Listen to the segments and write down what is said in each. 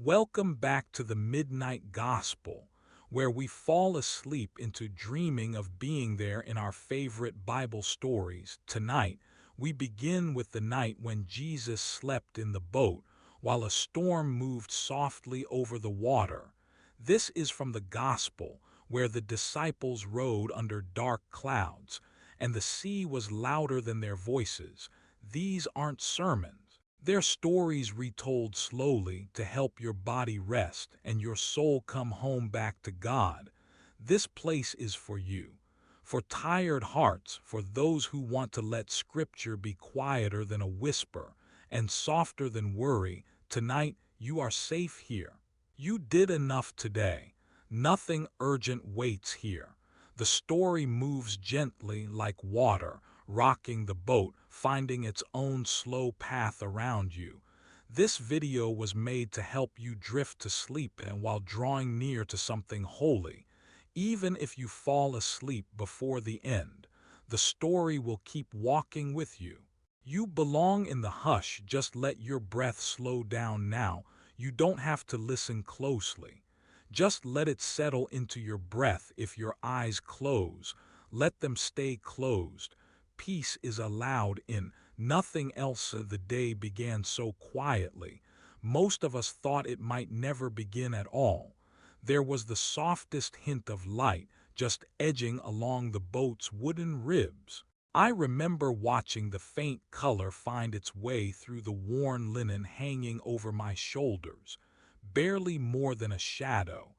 Welcome back to the Midnight Gospel, where we fall asleep into dreaming of being there in our favorite Bible stories. Tonight, we begin with the night when Jesus slept in the boat while a storm moved softly over the water. This is from the Gospel, where the disciples rode under dark clouds, and the sea was louder than their voices. These aren't sermons. They're stories retold slowly to help your body rest and your soul come home back to God. This place is for you. For tired hearts, for those who want to let Scripture be quieter than a whisper and softer than worry, tonight you are safe here. You did enough today. Nothing urgent waits here. The story moves gently like water, rocking the boat, finding its own slow path around you. This video was made to help you drift to sleep and while drawing near to something holy. Even if you fall asleep before the end, the story will keep walking with you. You belong in the hush, just let your breath slow down now. You don't have to listen closely. Just let it settle into your breath. If your eyes close, let them stay closed. Peace is allowed in nothing else. The day began so quietly. Most of us thought it might never begin at all. There was the softest hint of light just edging along the boat's wooden ribs. I remember watching the faint color find its way through the worn linen hanging over my shoulders, barely more than a shadow,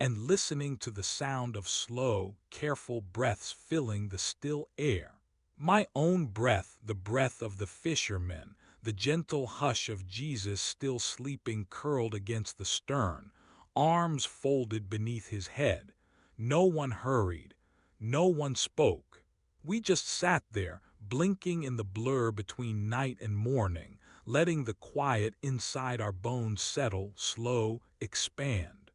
and listening to the sound of slow, careful breaths filling the still air. My own breath, the breath of the fishermen, the gentle hush of Jesus still sleeping curled against the stern, arms folded beneath his head. No one hurried. No one spoke. We just sat there, blinking in the blur between night and morning, letting the quiet inside our bones settle, slow, expand.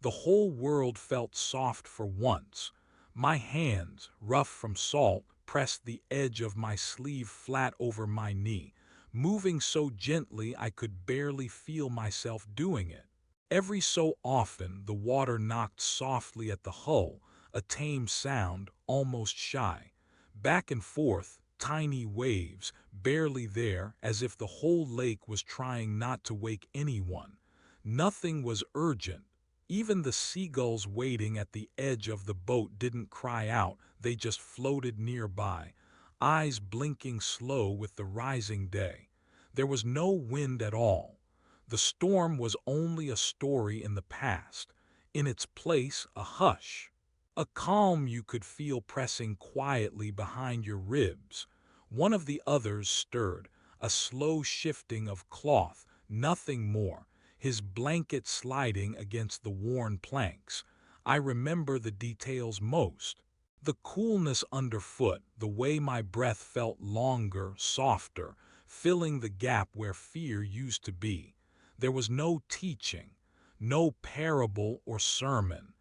The whole world felt soft for once. My hands, rough from salt, pressed the edge of my sleeve flat over my knee, moving so gently I could barely feel myself doing it. Every so often the water knocked softly at the hull, a tame sound, almost shy. Back and forth, tiny waves, barely there, as if the whole lake was trying not to wake anyone. Nothing was urgent. Even the seagulls waiting at the edge of the boat didn't cry out, they just floated nearby, eyes blinking slow with the rising day. There was no wind at all. The storm was only a story in the past. In its place, a hush. A calm you could feel pressing quietly behind your ribs. One of the others stirred, a slow shifting of cloth, nothing more, his blanket sliding against the worn planks. I remember the details most. The coolness underfoot, the way my breath felt longer, softer, filling the gap where fear used to be. There was no teaching, no parable or sermon,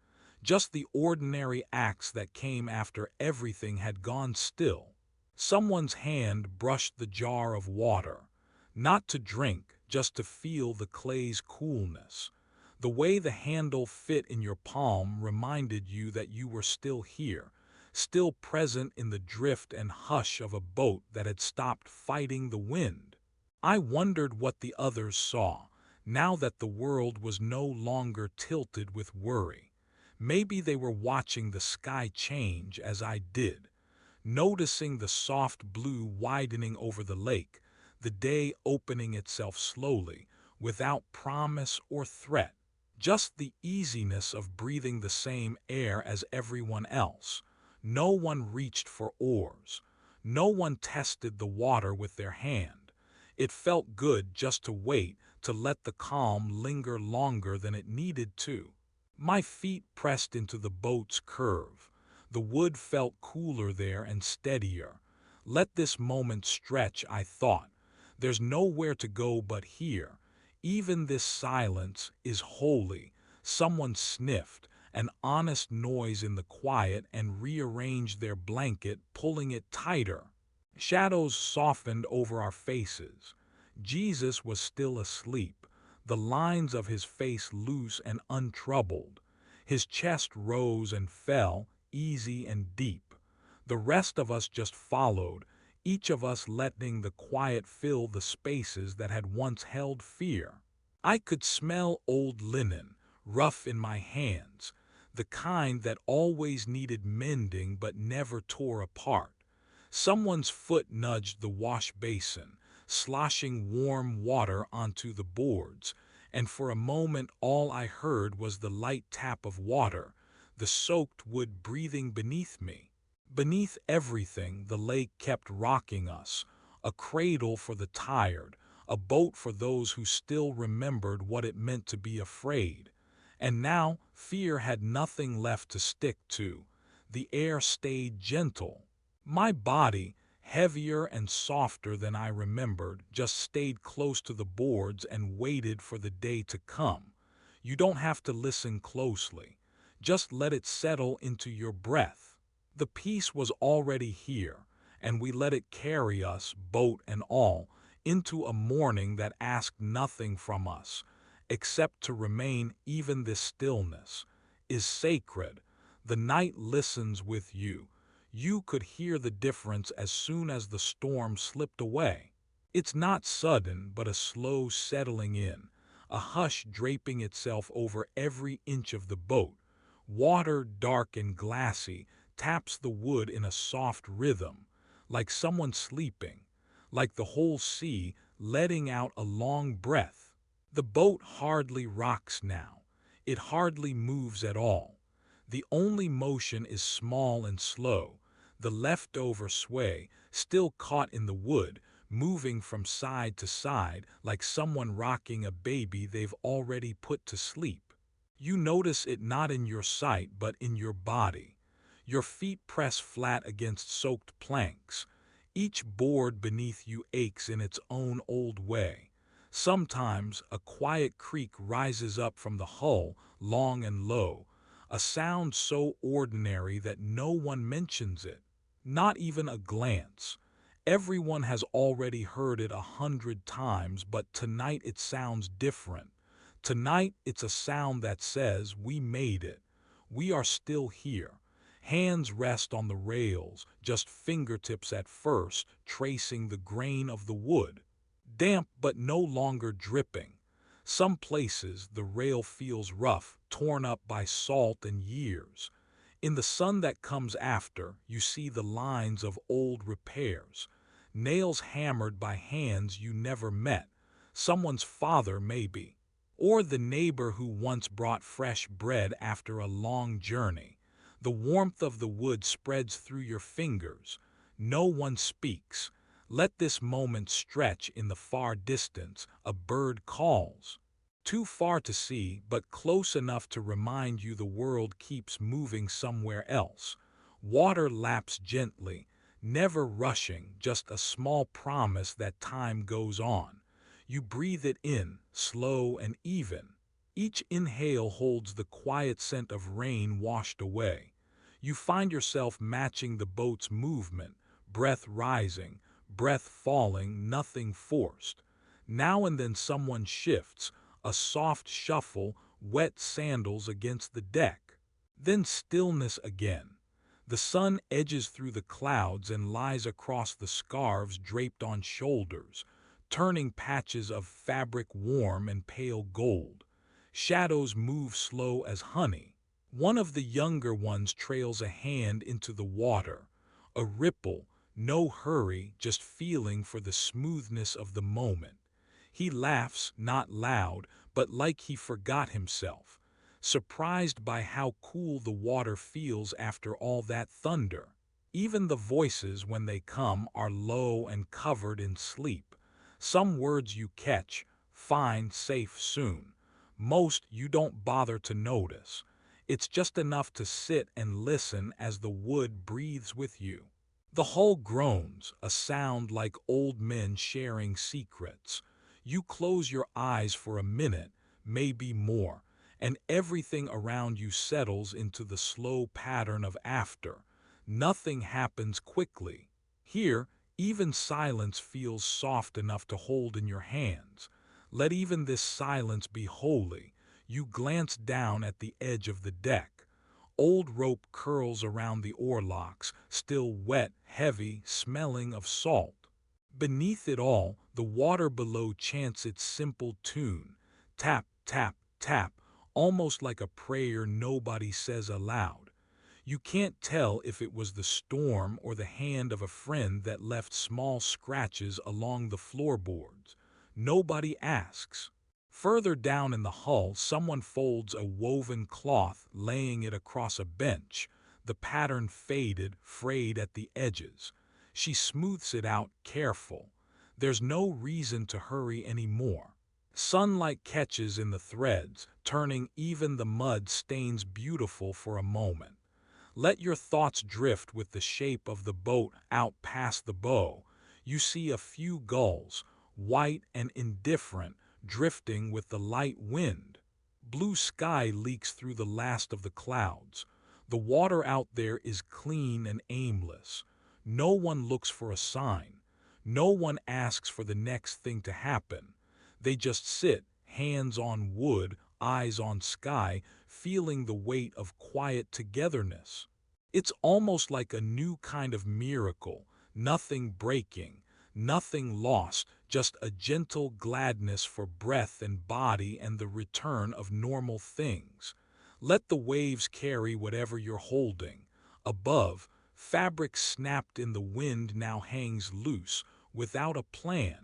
just the ordinary acts that came after everything had gone still. Someone's hand brushed the jar of water, not to drink, just to feel the clay's coolness. The way the handle fit in your palm reminded you that you were still here, still present in the drift and hush of a boat that had stopped fighting the wind. I wondered what the others saw, now that the world was no longer tilted with worry. Maybe they were watching the sky change as I did, noticing the soft blue widening over the lake, the day opening itself slowly, without promise or threat. Just the easiness of breathing the same air as everyone else. No one reached for oars. No one tested the water with their hand. It felt good just to wait, to let the calm linger longer than it needed to. My feet pressed into the boat's curve. The wood felt cooler there and steadier. Let this moment stretch, I thought. There's nowhere to go but here. Even this silence is holy. Someone sniffed, an honest noise in the quiet, and rearranged their blanket, pulling it tighter. Shadows softened over our faces. Jesus was still asleep. the lines of his face loose and untroubled. His chest rose and fell, easy and deep. The rest of us just followed, each of us letting the quiet fill the spaces that had once held fear. I could smell old linen, rough in my hands, the kind that always needed mending but never tore apart. Someone's foot nudged the wash basin, sloshing warm water onto the boards, and for a moment all I heard was the light tap of water, the soaked wood breathing beneath me. Beneath everything, the lake kept rocking us, a cradle for the tired, a boat for those who still remembered what it meant to be afraid. And now fear had nothing left to stick to. The air stayed gentle. My body, heavier and softer than I remembered, just stayed close to the boards and waited for the day to come. You don't have to listen closely. Just let it settle into your breath. The peace was already here, and we let it carry us, boat and all, into a morning that asked nothing from us, except to remain. Even this stillness is sacred. The night listens with you. You could hear the difference as soon as the storm slipped away. It's not sudden, but a slow settling in, a hush draping itself over every inch of the boat. Water, dark and glassy, taps the wood in a soft rhythm, like someone sleeping, like the whole sea letting out a long breath. The boat hardly rocks now. It hardly moves at all. The only motion is small and slow, the leftover sway, still caught in the wood, moving from side to side like someone rocking a baby they've already put to sleep. You notice it not in your sight but in your body. Your feet press flat against soaked planks. Each board beneath you aches in its own old way. Sometimes a quiet creak rises up from the hull, long and low, a sound so ordinary that no one mentions it. Not even a glance. Everyone has already heard it 100 times, but tonight it sounds different. Tonight it's a sound that says, we made it. We are still here. Hands rest on the rails, just fingertips at first, tracing the grain of the wood. Damp but no longer dripping. Some places the rail feels rough, torn up by salt and years. In the sun that comes after, you see the lines of old repairs, nails hammered by hands you never met, someone's father maybe, or the neighbor who once brought fresh bread after a long journey. The warmth of the wood spreads through your fingers. No one speaks. Let this moment stretch. In the far distance, a bird calls. Too far to see, but close enough to remind you the world keeps moving somewhere else. Water laps gently, never rushing, just a small promise that time goes on. You breathe it in, slow and even. Each inhale holds the quiet scent of rain washed away. You find yourself matching the boat's movement, breath rising, breath falling, nothing forced. Now and then someone shifts, a soft shuffle, wet sandals against the deck. Then stillness again. The sun edges through the clouds and lies across the scarves draped on shoulders, turning patches of fabric warm and pale gold. Shadows move slow as honey. One of the younger ones trails a hand into the water, a ripple, no hurry, just feeling for the smoothness of the moment. He laughs, not loud, but like he forgot himself, surprised by how cool the water feels after all that thunder. Even the voices, when they come, are low and covered in sleep. Some words you catch, fine, safe, soon. Most you don't bother to notice. It's just enough to sit and listen as the wood breathes with you. The hull groans, a sound like old men sharing secrets. You close your eyes for a minute, maybe more, and everything around you settles into the slow pattern of after. Nothing happens quickly. Here, even silence feels soft enough to hold in your hands. Let even this silence be holy. You glance down at the edge of the deck. Old rope curls around the oarlocks, still wet, heavy, smelling of salt. Beneath it all, the water below chants its simple tune. Tap, tap, tap, almost like a prayer nobody says aloud. You can't tell if it was the storm or the hand of a friend that left small scratches along the floorboards. Nobody asks. Further down in the hull, someone folds a woven cloth, laying it across a bench, the pattern faded, frayed at the edges. She smooths it out, careful. There's no reason to hurry anymore. Sunlight catches in the threads, turning even the mud stains beautiful for a moment. Let your thoughts drift with the shape of the boat out past the bow. You see a few gulls, white and indifferent, drifting with the light wind. Blue sky leaks through the last of the clouds. The water out there is clean and aimless. No one looks for a sign. No one asks for the next thing to happen. They just sit, hands on wood, eyes on sky, feeling the weight of quiet togetherness. It's almost like a new kind of miracle, nothing breaking, nothing lost, just a gentle gladness for breath and body and the return of normal things. Let the waves carry whatever you're holding. Above, fabric snapped in the wind now hangs loose, without a plan.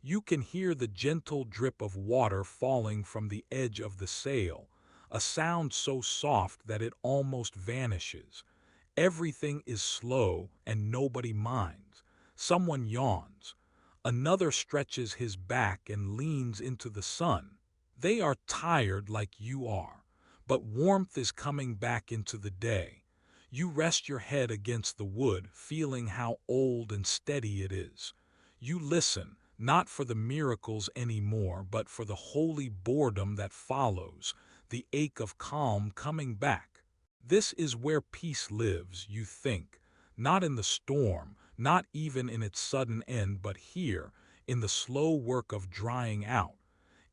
You can hear the gentle drip of water falling from the edge of the sail, a sound so soft that it almost vanishes. Everything is slow and nobody minds. Someone yawns. Another stretches his back and leans into the sun. They are tired like you are, but warmth is coming back into the day. You rest your head against the wood, feeling how old and steady it is. You listen, not for the miracles anymore, but for the holy boredom that follows, the ache of calm coming back. This is where peace lives, you think, not in the storm, not even in its sudden end, but here, in the slow work of drying out,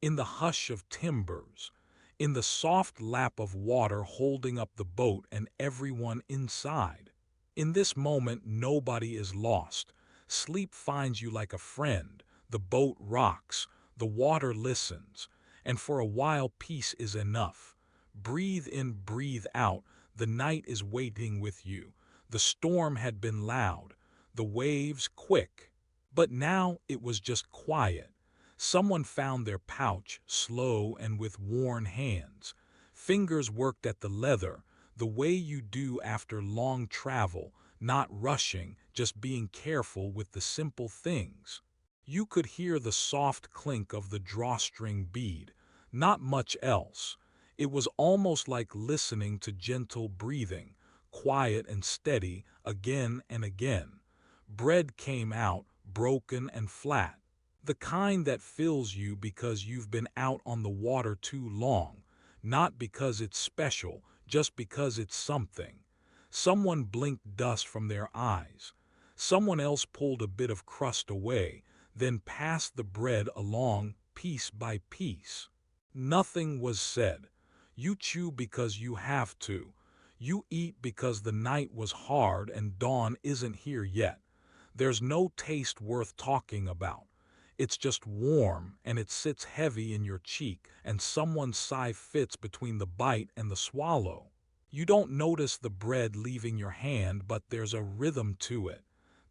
in the hush of timbers, in the soft lap of water holding up the boat and everyone inside. In this moment, nobody is lost. Sleep finds you like a friend. The boat rocks, the water listens, and for a while peace is enough. Breathe in, breathe out. The night is waiting with you. The storm had been loud, the waves quick, but now it was just quiet. Someone found their pouch, slow and with worn hands. Fingers worked at the leather, the way you do after long travel, not rushing, just being careful with the simple things. You could hear the soft clink of the drawstring bead, not much else. It was almost like listening to gentle breathing, quiet and steady, again and again. Bread came out, broken and flat. The kind that fills you because you've been out on the water too long, not because it's special, just because it's something. Someone blinked dust from their eyes. Someone else pulled a bit of crust away, then passed the bread along piece by piece. Nothing was said. You chew because you have to. You eat because the night was hard and dawn isn't here yet. There's no taste worth talking about. It's just warm, and it sits heavy in your cheek, and someone's sigh fits between the bite and the swallow. You don't notice the bread leaving your hand, but there's a rhythm to it.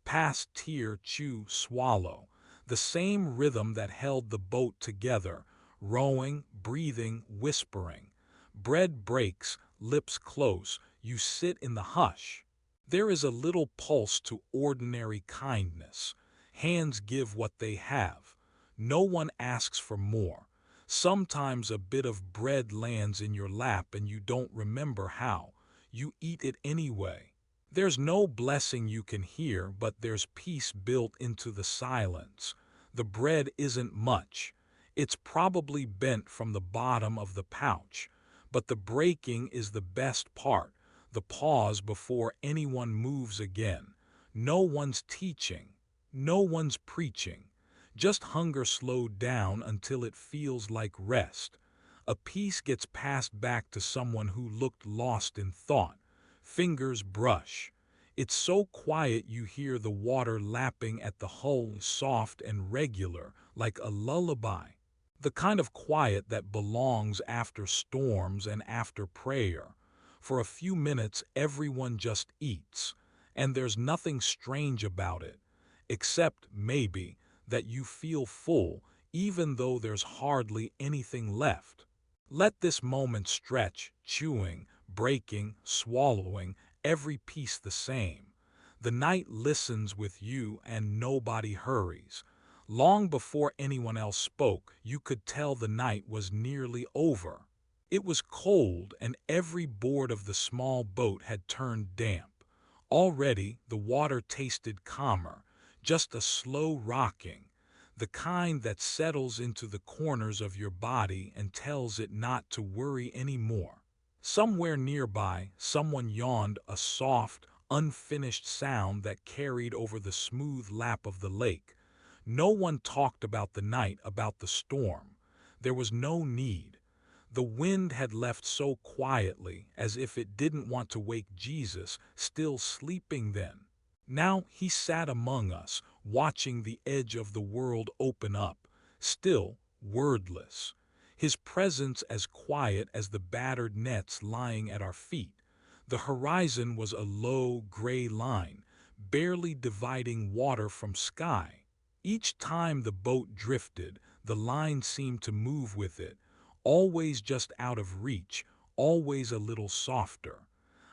Pass, tear, chew, swallow. The same rhythm that held the boat together, rowing, breathing, whispering. Bread breaks, lips close, you sit in the hush. There is a little pulse to ordinary kindness. Hands give what they have. No one asks for more. Sometimes a bit of bread lands in your lap and you don't remember how. You eat it anyway. There's no blessing you can hear, but there's peace built into the silence. The bread isn't much. It's probably bent from the bottom of the pouch. But the breaking is the best part, the pause before anyone moves again. No one's teaching. No one's preaching, Just hunger slowed down until it feels like rest. A piece gets passed back to someone who looked lost in thought. Fingers brush. It's so quiet you hear the water lapping at the hull, soft and regular, like a lullaby. The kind of quiet that belongs after storms and after prayer. For a few minutes, everyone just eats, and there's nothing strange about it, except, maybe, that you feel full, even though there's hardly anything left. Let this moment stretch, chewing, breaking, swallowing, every piece the same. The night listens with you and nobody hurries. Long before anyone else spoke, you could tell the night was nearly over. It was cold and every board of the small boat had turned damp. Already the water tasted calmer, just a slow rocking, the kind that settles into the corners of your body and tells it not to worry anymore. Somewhere nearby, someone yawned, a soft, unfinished sound that carried over the smooth lap of the lake. No one talked about the night, about the storm. There was no need. The wind had left so quietly, as if it didn't want to wake Jesus, still sleeping then. Now he sat among us, watching the edge of the world open up, still, wordless. His presence as quiet as the battered nets lying at our feet. The horizon was a low, gray line, barely dividing water from sky. Each time the boat drifted, the line seemed to move with it, always just out of reach, always a little softer.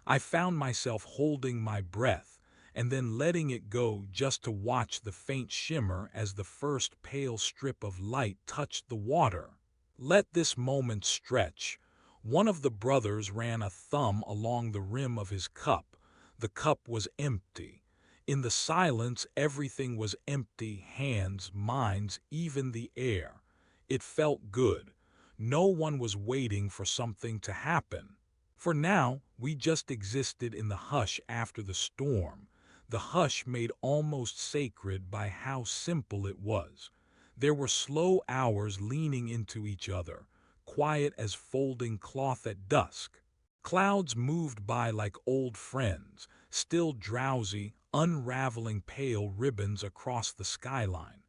I found myself holding my breath, and then letting it go just to watch the faint shimmer as the first pale strip of light touched the water. Let this moment stretch. One of the brothers ran a thumb along the rim of his cup. The cup was empty. In the silence, everything was empty, hands, minds, even the air. It felt good. No one was waiting for something to happen. For now, we just existed in the hush after the storm, the hush made almost sacred by how simple it was. There were slow hours leaning into each other, quiet as folding cloth at dusk. Clouds moved by like old friends, still drowsy, unraveling pale ribbons across the skyline.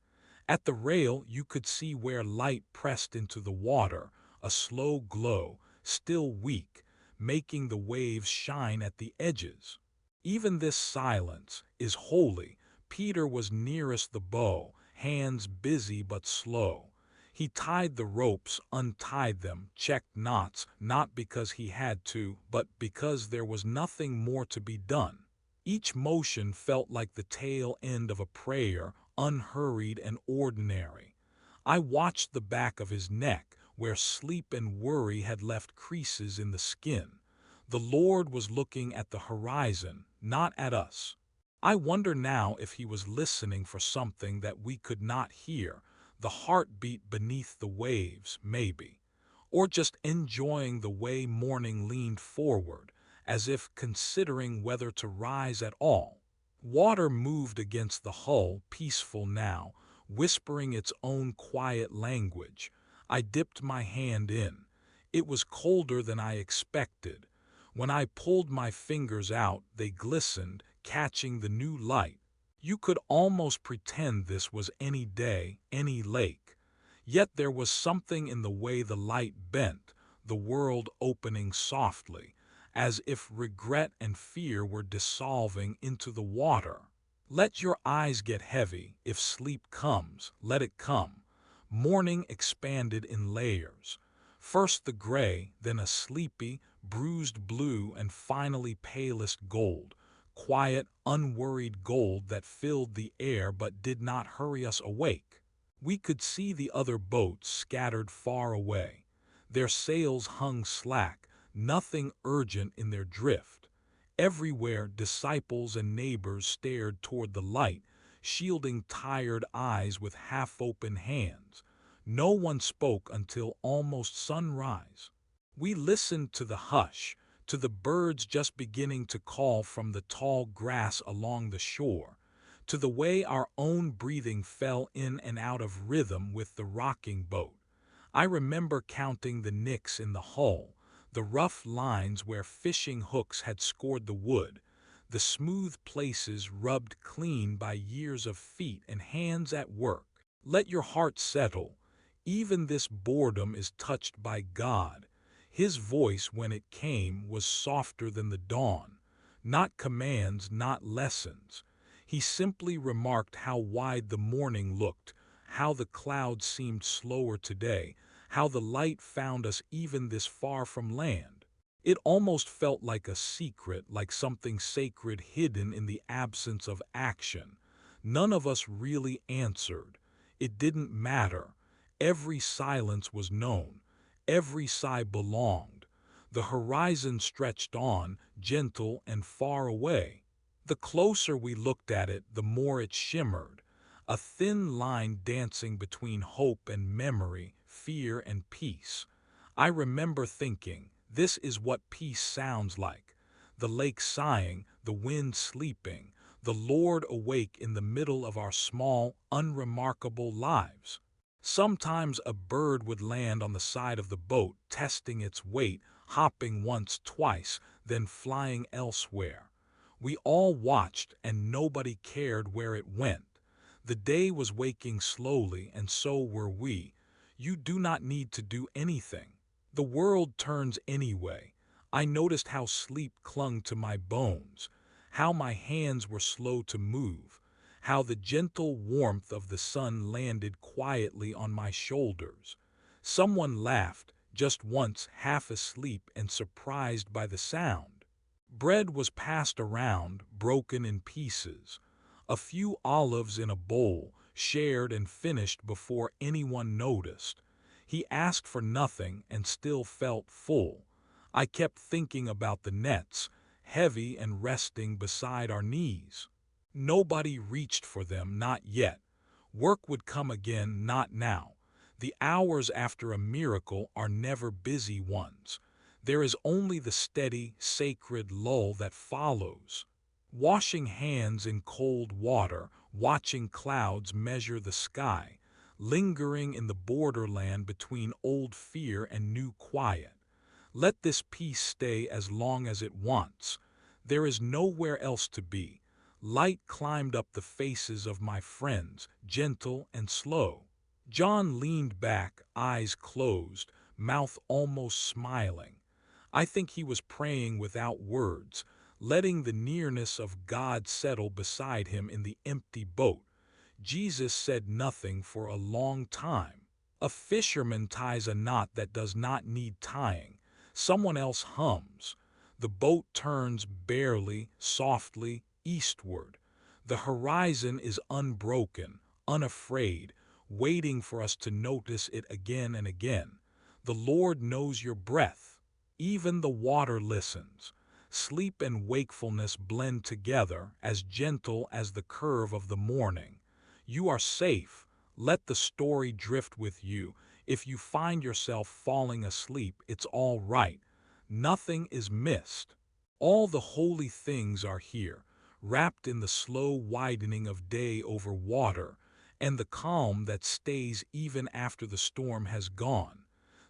At the rail you could see where light pressed into the water, a slow glow, still weak, making the waves shine at the edges. Even this silence is holy. Peter was nearest the bow, hands busy but slow. He tied the ropes, untied them, checked knots, not because he had to, but because there was nothing more to be done. Each motion felt like the tail end of a prayer, unhurried and ordinary. I watched the back of his neck, where sleep and worry had left creases in the skin. The Lord was looking at the horizon, not at us. I wonder now if he was listening for something that we could not hear, the heartbeat beneath the waves, maybe, or just enjoying the way morning leaned forward, as if considering whether to rise at all. Water moved against the hull, peaceful now, whispering its own quiet language. I dipped my hand in. It was colder than I expected. When I pulled my fingers out, they glistened, catching the new light. You could almost pretend this was any day, any lake. Yet there was something in the way the light bent, the world opening softly, as if regret and fear were dissolving into the water. Let your eyes get heavy. If sleep comes, let it come. Morning expanded in layers. First the gray, then a sleepy, bruised blue, and finally palest gold. Quiet, unworried gold that filled the air but did not hurry us awake. We could see the other boats scattered far away. Their sails hung slack, nothing urgent in their drift. Everywhere disciples and neighbors stared toward the light, shielding tired eyes with half-open hands. No one spoke until almost sunrise. We listened to the hush, to the birds just beginning to call from the tall grass along the shore, to the way our own breathing fell in and out of rhythm with the rocking boat. I remember counting the nicks in the hull, the rough lines where fishing hooks had scored the wood, the smooth places rubbed clean by years of feet and hands at work. Let your heart settle. Even this boredom is touched by God. His voice, when it came, was softer than the dawn. Not commands, not lessons. He simply remarked how wide the morning looked, how the clouds seemed slower today, how the light found us even this far from land. It almost felt like a secret, like something sacred hidden in the absence of action. None of us really answered. It didn't matter. Every silence was known. Every sigh belonged. The horizon stretched on, gentle and far away. The closer we looked at it, the more it shimmered, a thin line dancing between hope and memory, fear and peace. I remember thinking, this is what peace sounds like. The lake sighing, the wind sleeping, the Lord awake in the middle of our small, unremarkable lives. Sometimes a bird would land on the side of the boat, testing its weight, hopping once, twice, then flying elsewhere. We all watched, and nobody cared where it went. The day was waking slowly, and so were we. You do not need to do anything. The world turns anyway. I noticed how sleep clung to my bones, how my hands were slow to move, how the gentle warmth of the sun landed quietly on my shoulders. Someone laughed, just once, half asleep and surprised by the sound. Bread was passed around, broken in pieces. A few olives in a bowl, shared and finished before anyone noticed. He asked for nothing and still felt full. I kept thinking about the nets, heavy and resting beside our knees. Nobody reached for them, not yet. Work would come again, not now. The hours after a miracle are never busy ones. There is only the steady, sacred lull that follows. Washing hands in cold water, watching clouds measure the sky, lingering in the borderland between old fear and new quiet. Let this peace stay as long as it wants. There is nowhere else to be. Light climbed up the faces of my friends, gentle and slow. John leaned back, eyes closed, mouth almost smiling. I think he was praying without words, letting the nearness of God settle beside him in the empty boat. Jesus said nothing for a long time. A fisherman ties a knot that does not need tying. Someone else hums. The boat turns barely, softly, eastward. The horizon is unbroken, unafraid, waiting for us to notice it again and again. The Lord knows your breath. Even the water listens. Sleep and wakefulness blend together, as gentle as the curve of the morning. You are safe. Let the story drift with you. If you find yourself falling asleep, it's all right. Nothing is missed. All the holy things are here, wrapped in the slow widening of day over water, and the calm that stays even after the storm has gone.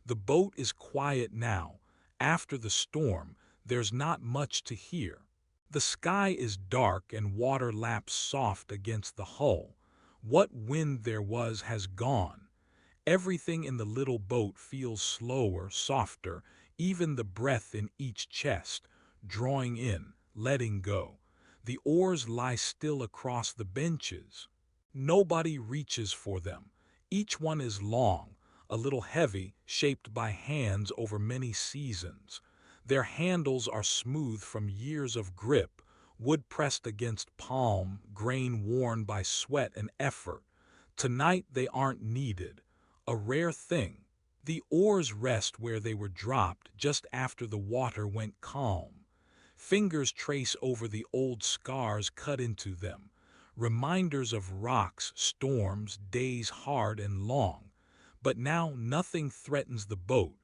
The boat is quiet now. After the storm, there's not much to hear. The sky is dark and water laps soft against the hull. What wind there was has gone. Everything in the little boat feels slower, softer, even the breath in each chest, drawing in, letting go. The oars lie still across the benches. Nobody reaches for them. Each one is long, a little heavy, shaped by hands over many seasons. Their handles are smooth from years of grip, wood pressed against palm, grain worn by sweat and effort. Tonight they aren't needed, a rare thing. The oars rest where they were dropped just after the water went calm. Fingers trace over the old scars cut into them, reminders of rocks, storms, days hard and long. But now nothing threatens the boat.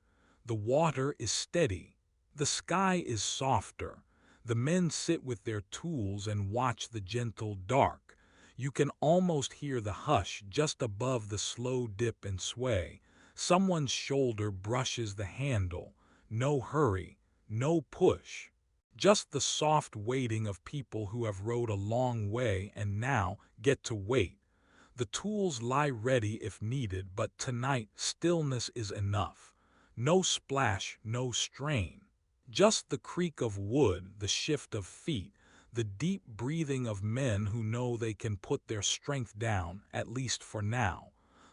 The water is steady. The sky is softer. The men sit with their tools and watch the gentle dark. You can almost hear the hush just above the slow dip and sway. Someone's shoulder brushes the handle. No hurry, no push. Just the soft waiting of people who have rowed a long way and now get to wait. The tools lie ready if needed, but tonight stillness is enough. No splash, no strain. Just the creak of wood, the shift of feet, the deep breathing of men who know they can put their strength down, at least for now.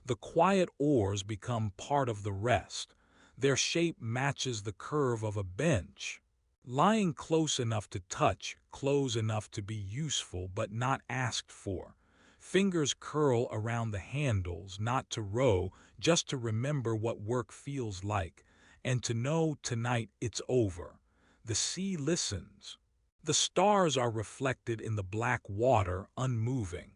The quiet oars become part of the rest. Their shape matches the curve of a bench. Lying close enough to touch, close enough to be useful but not asked for. Fingers curl around the handles, not to row, just to remember what work feels like, and to know tonight it's over. The sea listens. The stars are reflected in the black water, unmoving.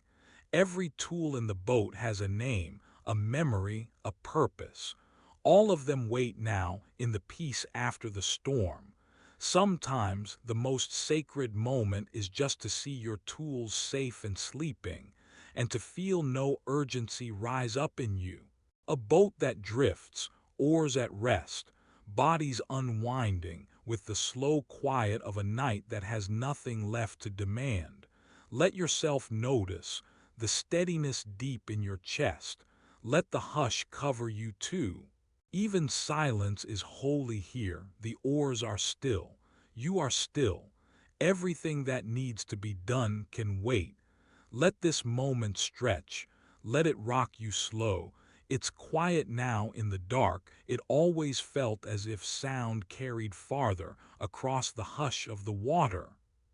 Every tool in the boat has a name, a memory, a purpose. All of them wait now in the peace after the storm. Sometimes the most sacred moment is just to see your tools safe and sleeping, and to feel no urgency rise up in you. A boat that drifts, oars at rest, bodies unwinding, with the slow quiet of a night that has nothing left to demand. Let yourself notice the steadiness deep in your chest. Let the hush cover you too. Even silence is holy here. The oars are still. You are still. Everything that needs to be done can wait. Let this moment stretch. Let it rock you slow. It's quiet now in the dark. It always felt as if sound carried farther across the hush of the water.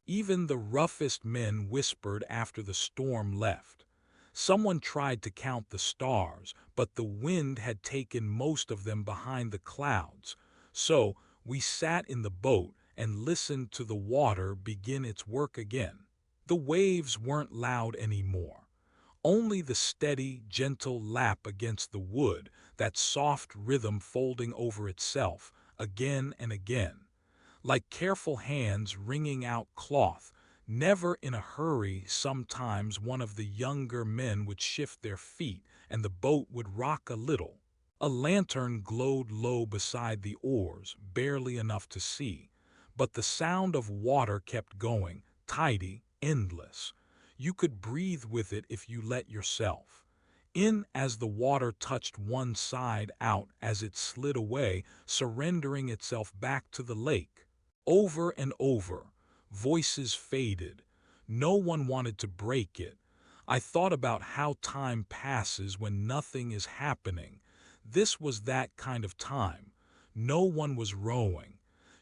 Even the roughest men whispered after the storm left. Someone tried to count the stars, but the wind had taken most of them behind the clouds. So we sat in the boat and listened to the water begin its work again. The waves weren't loud anymore. Only the steady, gentle lap against the wood, that soft rhythm folding over itself, again and again. Like careful hands wringing out cloth, never in a hurry. Sometimes one of the younger men would shift their feet, and the boat would rock a little. A lantern glowed low beside the oars, barely enough to see. But the sound of water kept going, tidy, endless. You could breathe with it if you let yourself. In as the water touched one side, out as it slid away, surrendering itself back to the lake. Over and over, voices faded. No one wanted to break it. I thought about how time passes when nothing is happening. This was that kind of time. No one was rowing,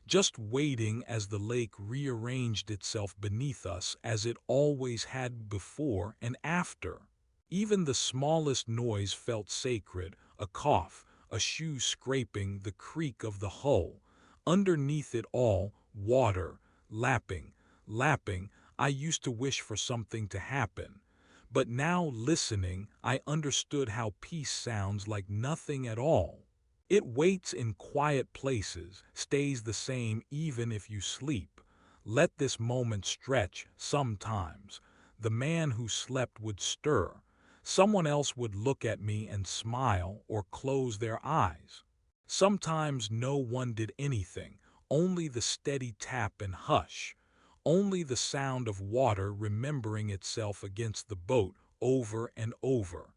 just waiting as the lake rearranged itself beneath us as it always had before and after. Even the smallest noise felt sacred, a cough, a shoe scraping, the creak of the hull. Underneath it all, water, lapping, lapping. I used to wish for something to happen. But now, listening, I understood how peace sounds like nothing at all. It waits in quiet places, stays the same even if you sleep. Let this moment stretch. Sometimes the man who slept would stir. Someone else would look at me and smile or close their eyes. Sometimes no one did anything, only the steady tap and hush. Only the sound of water remembering itself against the boat over and over.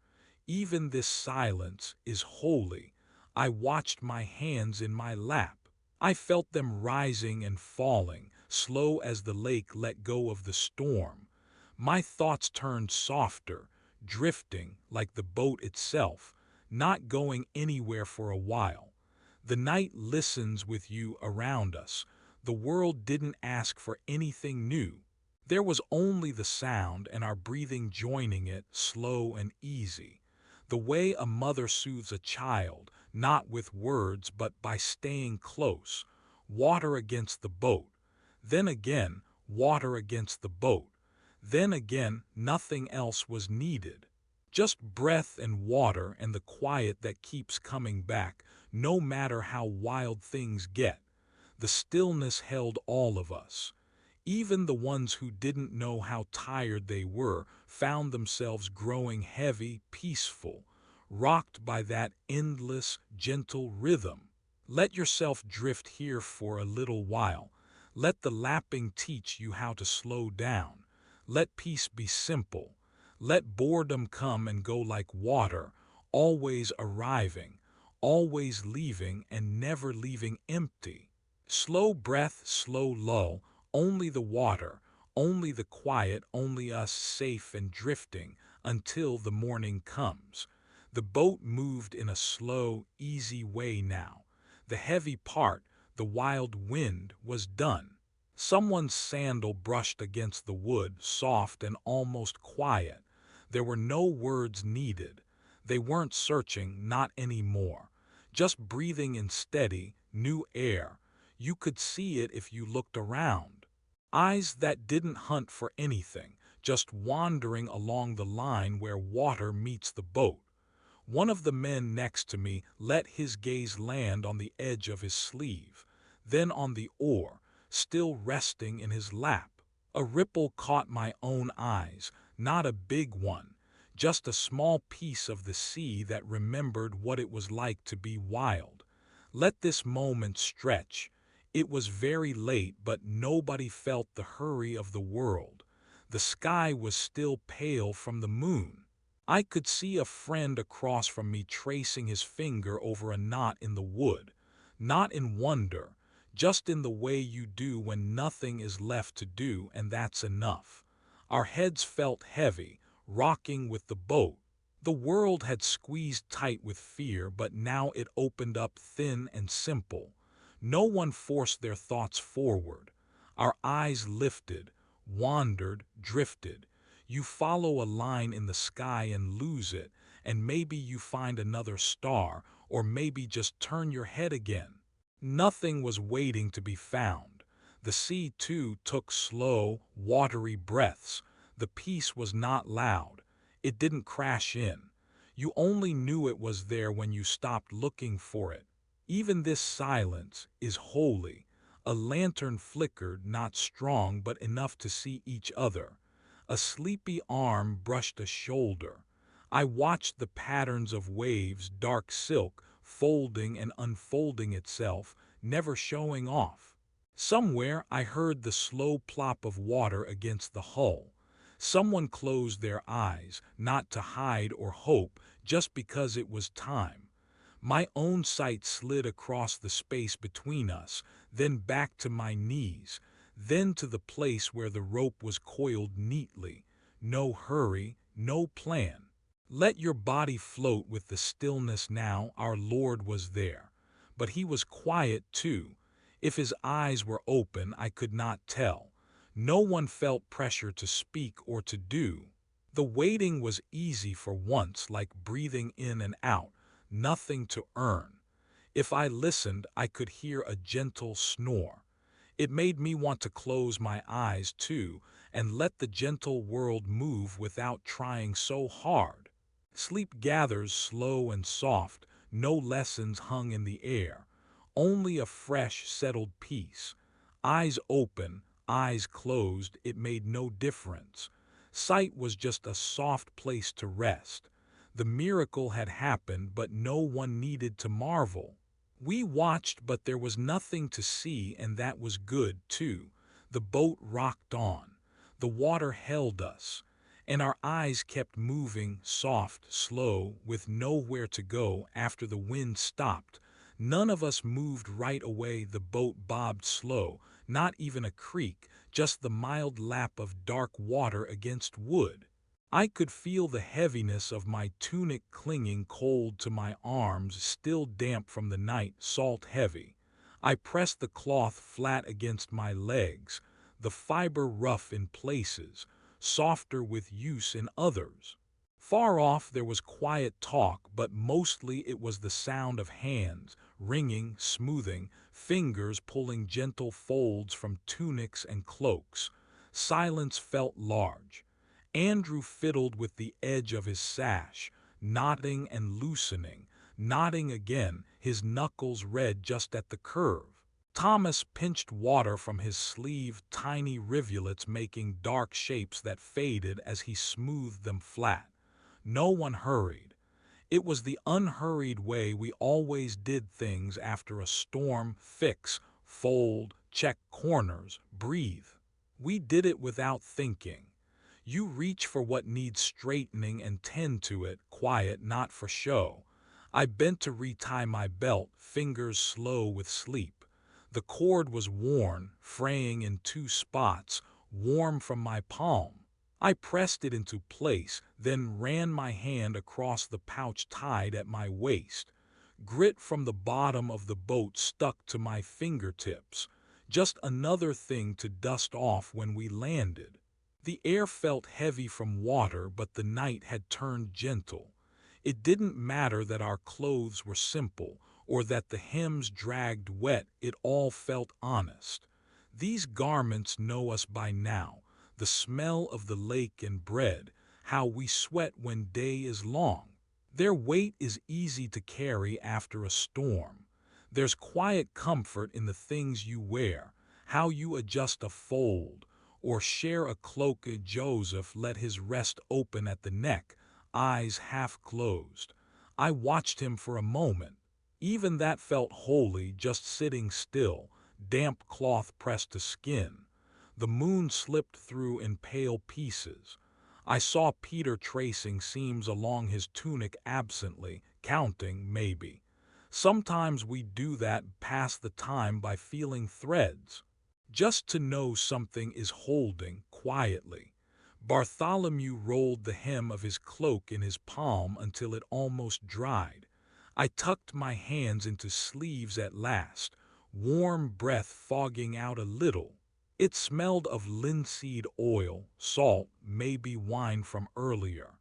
Even this silence is holy. I watched my hands in my lap. I felt them rising and falling, slow as the lake let go of the storm. My thoughts turned softer, drifting like the boat itself, not going anywhere for a while. The night listens with you around us. The world didn't ask for anything new. There was only the sound and our breathing joining it, slow and easy. The way a mother soothes a child, not with words but by staying close. Water against the boat. Then again, water against the boat. Then again, nothing else was needed. Just breath and water and the quiet that keeps coming back, no matter how wild things get. The stillness held all of us. Even the ones who didn't know how tired they were found themselves growing heavy, peaceful, rocked by that endless, gentle rhythm. Let yourself drift here for a little while. Let the lapping teach you how to slow down. Let peace be simple. Let boredom come and go like water, always arriving, always leaving, and never leaving empty. Slow breath, slow lull, only the water, only the quiet, only us safe and drifting until the morning comes. The boat moved in a slow, easy way now. The heavy part, the wild wind, was done. Someone's sandal brushed against the wood, soft and almost quiet. There were no words needed. They weren't searching, not anymore. Just breathing in steady, new air. You could see it if you looked around. Eyes that didn't hunt for anything, just wandering along the line where water meets the boat. One of the men next to me let his gaze land on the edge of his sleeve, then on the oar, still resting in his lap. A ripple caught my own eyes, not a big one, just a small piece of the sea that remembered what it was like to be wild. Let this moment stretch. It was very late, but nobody felt the hurry of the world. The sky was still pale from the moon. I could see a friend across from me tracing his finger over a knot in the wood, not in wonder, just in the way you do when nothing is left to do, and that's enough. Our heads felt heavy, rocking with the boat. The world had squeezed tight with fear, but now it opened up thin and simple. No one forced their thoughts forward. Our eyes lifted, wandered, drifted. You follow a line in the sky and lose it, and maybe you find another star, or maybe just turn your head again. Nothing was waiting to be found. The sea, too, took slow, watery breaths. The peace was not loud. It didn't crash in. You only knew it was there when you stopped looking for it. Even this silence is holy. A lantern flickered, not strong, but enough to see each other. A sleepy arm brushed a shoulder. I watched the patterns of waves, dark silk, folding and unfolding itself, never showing off. Somewhere I heard the slow plop of water against the hull. Someone closed their eyes, not to hide or hope, just because it was time. My own sight slid across the space between us, then back to my knees, then to the place where the rope was coiled neatly. No hurry, no plan. Let your body float with the stillness now. Our Lord was there. But he was quiet too. If his eyes were open, I could not tell. No one felt pressure to speak or to do. The waiting was easy for once, like breathing in and out, nothing to earn. If I listened, I could hear a gentle snore. It made me want to close my eyes too, and let the gentle world move without trying so hard. Sleep gathers slow and soft, no lessons hung in the air, only a fresh, settled peace. Eyes open, eyes closed, it made no difference. Sight was just a soft place to rest. The miracle had happened, but no one needed to marvel. We watched, but there was nothing to see, and that was good, too. The boat rocked on. The water held us. And our eyes kept moving, soft, slow, with nowhere to go after the wind stopped. None of us moved right away. The boat bobbed slow, not even a creak, just the mild lap of dark water against wood. I could feel the heaviness of my tunic clinging cold to my arms, still damp from the night, salt heavy. I pressed the cloth flat against my legs, the fiber rough in places, softer with use in others. Far off there was quiet talk, but mostly it was the sound of hands, wringing, smoothing, fingers pulling gentle folds from tunics and cloaks. Silence felt large. Andrew fiddled with the edge of his sash, knotting and loosening, knotting again, his knuckles red just at the curve. Thomas pinched water from his sleeve, tiny rivulets making dark shapes that faded as he smoothed them flat. No one hurried. It was the unhurried way we always did things after a storm: fix, fold, check corners, breathe. We did it without thinking. You reach for what needs straightening and tend to it, quiet, not for show. I bent to retie my belt, fingers slow with sleep. The cord was worn, fraying in two spots, warm from my palm. I pressed it into place, then ran my hand across the pouch tied at my waist. Grit from the bottom of the boat stuck to my fingertips. Just another thing to dust off when we landed. The air felt heavy from water, but the night had turned gentle. It didn't matter that our clothes were simple, or that the hems dragged wet, it all felt honest. These garments know us by now, the smell of the lake and bread, how we sweat when day is long. Their weight is easy to carry after a storm. There's quiet comfort in the things you wear, how you adjust a fold, or share a cloak. Joseph let his rest open at the neck, eyes half closed. I watched him for a moment. Even that felt holy, just sitting still, damp cloth pressed to skin. The moon slipped through in pale pieces. I saw Peter tracing seams along his tunic absently, counting, maybe. Sometimes we do that, pass the time by feeling threads. Just to know something is holding, quietly. Bartholomew rolled the hem of his cloak in his palm until it almost dried. I tucked my hands into sleeves at last, warm breath fogging out a little. It smelled of linseed oil, salt, maybe wine from earlier.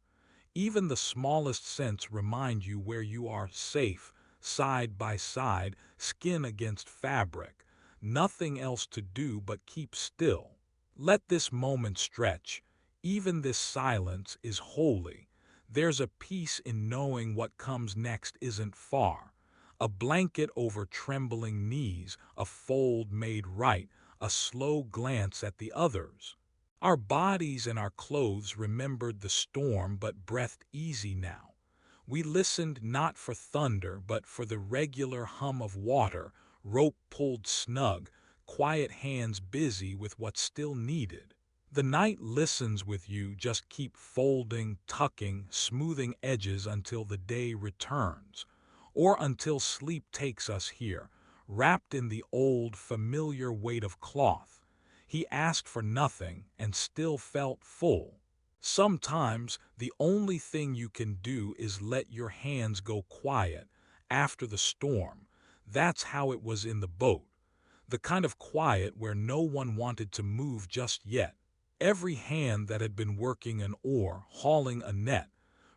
Even the smallest scents remind you where you are safe, side by side, skin against fabric. Nothing else to do but keep still. Let this moment stretch. Even this silence is holy. There's a peace in knowing what comes next isn't far. A blanket over trembling knees, a fold made right, a slow glance at the others. Our bodies and our clothes remembered the storm but breathed easy now. We listened not for thunder but for the regular hum of water, rope pulled snug, quiet hands busy with what still needed. The night listens with you, just keep folding, tucking, smoothing edges until the day returns, or until sleep takes us here, wrapped in the old, familiar weight of cloth. He asked for nothing and still felt full. Sometimes the only thing you can do is let your hands go quiet after the storm. That's how it was in the boat. The kind of quiet where no one wanted to move just yet. Every hand that had been working an oar, hauling a net,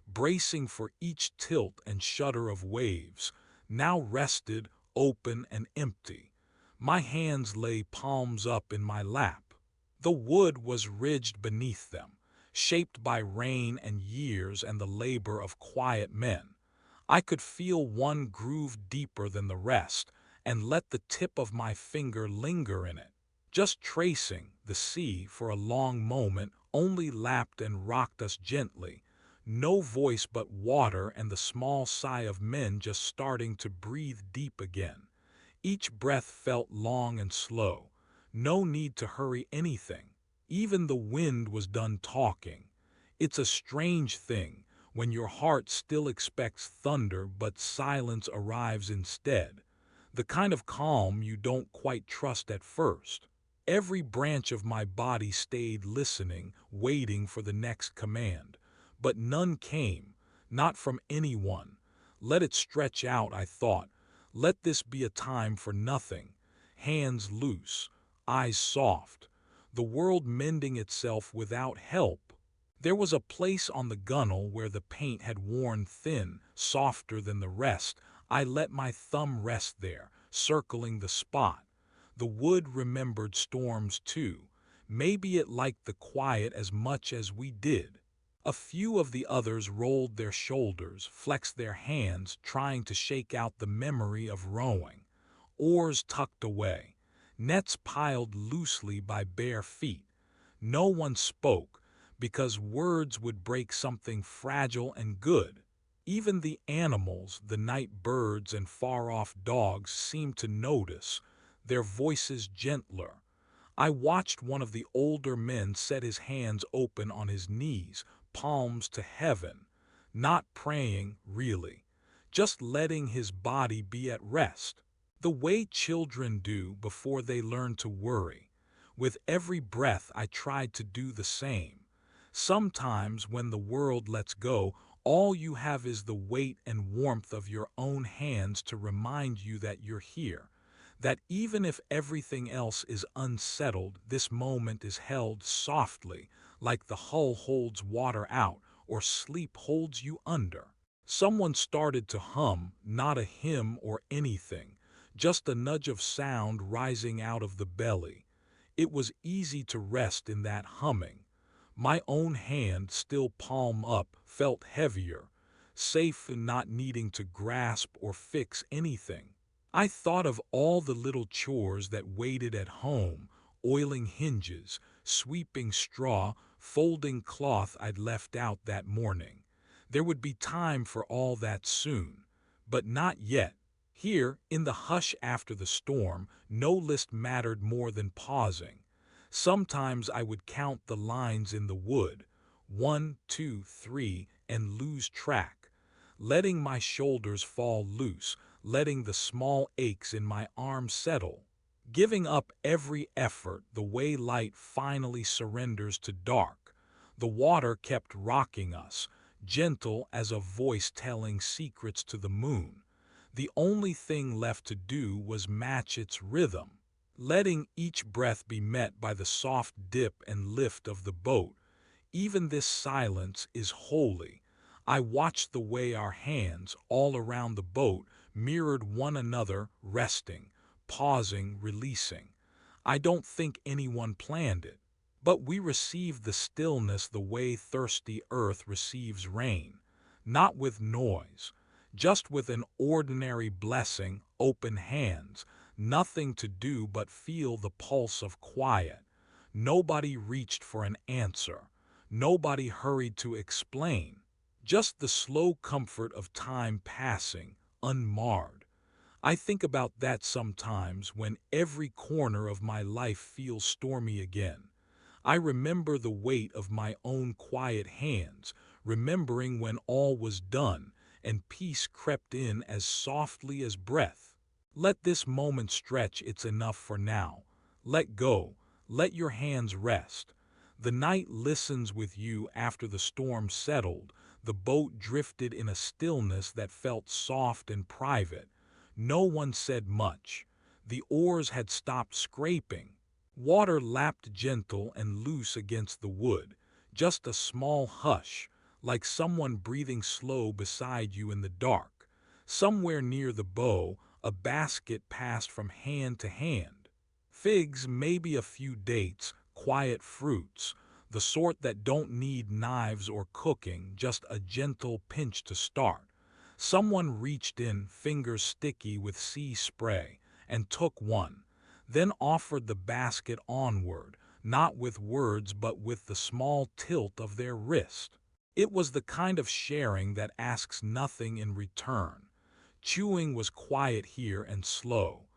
bracing for each tilt and shudder of waves, now rested, open and empty. My hands lay palms up in my lap. The wood was ridged beneath them, shaped by rain and years and the labor of quiet men. I could feel one groove deeper than the rest, and let the tip of my finger linger in it. Just tracing, the sea, for a long moment, only lapped and rocked us gently. No voice but water and the small sigh of men just starting to breathe deep again. Each breath felt long and slow. No need to hurry anything. Even the wind was done talking. It's a strange thing, when your heart still expects thunder but silence arrives instead. The kind of calm you don't quite trust at first. Every branch of my body stayed listening, waiting for the next command. But none came, not from anyone. Let it stretch out, I thought. Let this be a time for nothing. Hands loose, eyes soft. The world mending itself without help. There was a place on the gunwale where the paint had worn thin, softer than the rest. I let my thumb rest there, circling the spot. The wood remembered storms too. Maybe it liked the quiet as much as we did. A few of the others rolled their shoulders, flexed their hands, trying to shake out the memory of rowing. oars tucked away, nets piled loosely by bare feet. No one spoke, because words would break something fragile and good. Even the animals, the night birds and far-off dogs, seemed to notice, their voices gentler. I watched one of the older men set his hands open on his knees, palms to heaven, not praying, really, just letting his body be at rest, the way children do before they learn to worry. With every breath I tried to do the same. Sometimes when the world lets go, all you have is the weight and warmth of your own hands to remind you that you're here, that even if everything else is unsettled, this moment is held softly, like the hull holds water out or sleep holds you under. Someone started to hum, not a hymn or anything, just a nudge of sound rising out of the belly. It was easy to rest in that humming. My own hand, still palm up, felt heavier, safe in not needing to grasp or fix anything. I thought of all the little chores that waited at home, oiling hinges, sweeping straw, folding cloth I'd left out that morning. There would be time for all that soon, but not yet. Here, in the hush after the storm, no list mattered more than pausing. Sometimes I would count the lines in the wood, 1, 2, 3, and lose track, letting my shoulders fall loose, letting the small aches in my arms settle, giving up every effort the way light finally surrenders to dark. The water kept rocking us, gentle as a voice telling secrets to the moon. The only thing left to do was match its rhythm, letting each breath be met by the soft dip and lift of the boat. Even this silence is holy. I watched the way our hands, all around the boat, mirrored one another, resting, pausing, releasing. I don't think anyone planned it, but we received the stillness the way thirsty earth receives rain, not with noise, just with an ordinary blessing, open hands, nothing to do but feel the pulse of quiet. Nobody reached for an answer. Nobody hurried to explain. Just the slow comfort of time passing, unmarred. I think about that sometimes when every corner of my life feels stormy again. I remember the weight of my own quiet hands, remembering when all was done and peace crept in as softly as breath. Let this moment stretch, it's enough for now. Let go, let your hands rest. The night listens with you after the storm settled. The boat drifted in a stillness that felt soft and private. No one said much. The oars had stopped scraping. Water lapped gentle and loose against the wood. Just a small hush, like someone breathing slow beside you in the dark. Somewhere near the bow, a basket passed from hand to hand. Figs, maybe a few dates, quiet fruits, the sort that don't need knives or cooking, just a gentle pinch to start. Someone reached in, fingers sticky with sea spray, and took one, then offered the basket onward, not with words but with the small tilt of their wrist. It was the kind of sharing that asks nothing in return. Chewing was quiet here and slow.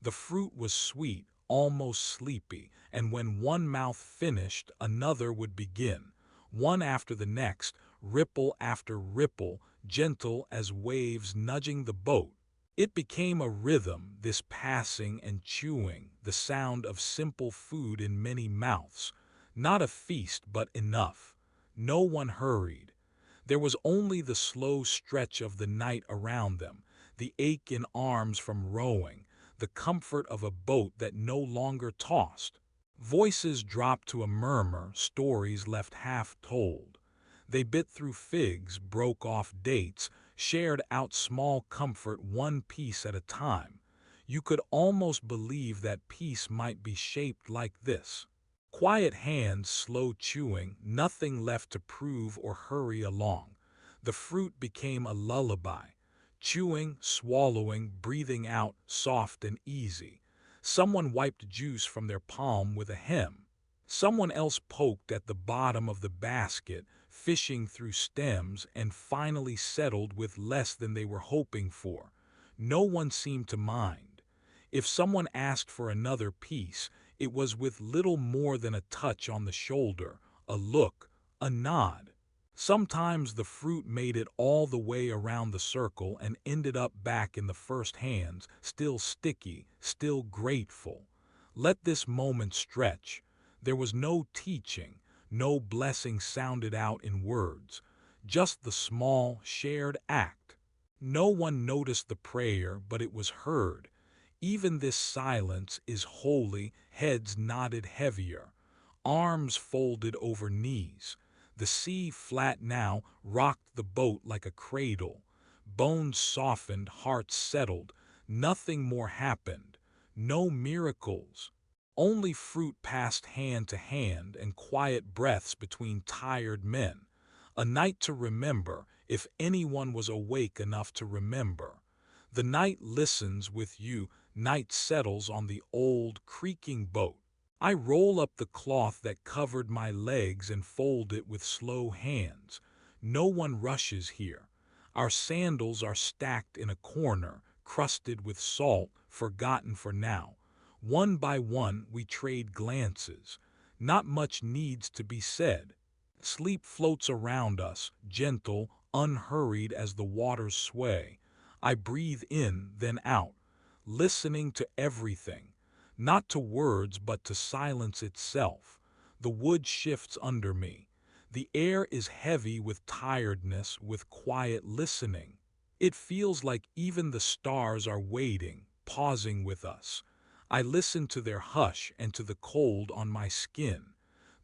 The fruit was sweet, almost sleepy, and when one mouth finished, another would begin, one after the next, ripple after ripple, gentle as waves nudging the boat. It became a rhythm, this passing and chewing, the sound of simple food in many mouths. Not a feast, but enough. No one hurried. There was only the slow stretch of the night around them, the ache in arms from rowing, the comfort of a boat that no longer tossed. Voices dropped to a murmur, stories left half told. They bit through figs, broke off dates, shared out small comfort one piece at a time. You could almost believe that peace might be shaped like this. Quiet hands, slow chewing, nothing left to prove or hurry along. The fruit became a lullaby. chewing, swallowing, breathing out, soft and easy. Someone wiped juice from their palm with a hem. Someone else poked at the bottom of the basket, fishing through stems, and finally settled with less than they were hoping for. No one seemed to mind. If someone asked for another piece, it was with little more than a touch on the shoulder, a look, a nod. Sometimes the fruit made it all the way around the circle and ended up back in the first hands, still sticky, still grateful. Let this moment stretch. There was no teaching, no blessing sounded out in words, just the small, shared act. No one noticed the prayer, but it was heard. Even this silence is holy, heads nodded heavier, arms folded over knees. The sea, flat now, rocked the boat like a cradle. Bones softened, hearts settled. Nothing more happened. No miracles. Only fruit passed hand to hand and quiet breaths between tired men. A night to remember, if anyone was awake enough to remember. The night listens with you, night settles on the old, creaking boat. I roll up the cloth that covered my legs and fold it with slow hands. No one rushes here. Our sandals are stacked in a corner, crusted with salt, forgotten for now. One by one we trade glances. Not much needs to be said. Sleep floats around us, gentle, unhurried as the waters sway. I breathe in, then out, listening to everything. Not to words, but to silence itself. The wood shifts under me. The air is heavy with tiredness, with quiet listening. It feels like even the stars are waiting, pausing with us. I listen to their hush and to the cold on my skin.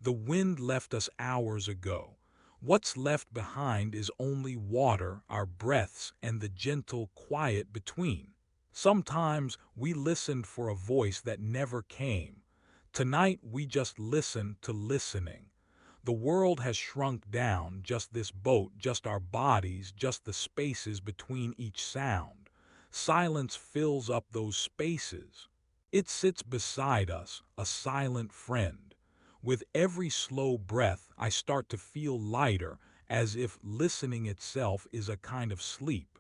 The wind left us hours ago. What's left behind is only water, our breaths, and the gentle quiet between. Sometimes we listened for a voice that never came. Tonight we just listen to listening. The world has shrunk down, just this boat, just our bodies, just the spaces between each sound. Silence fills up those spaces. It sits beside us, a silent friend. With every slow breath, I start to feel lighter, as if listening itself is a kind of sleep.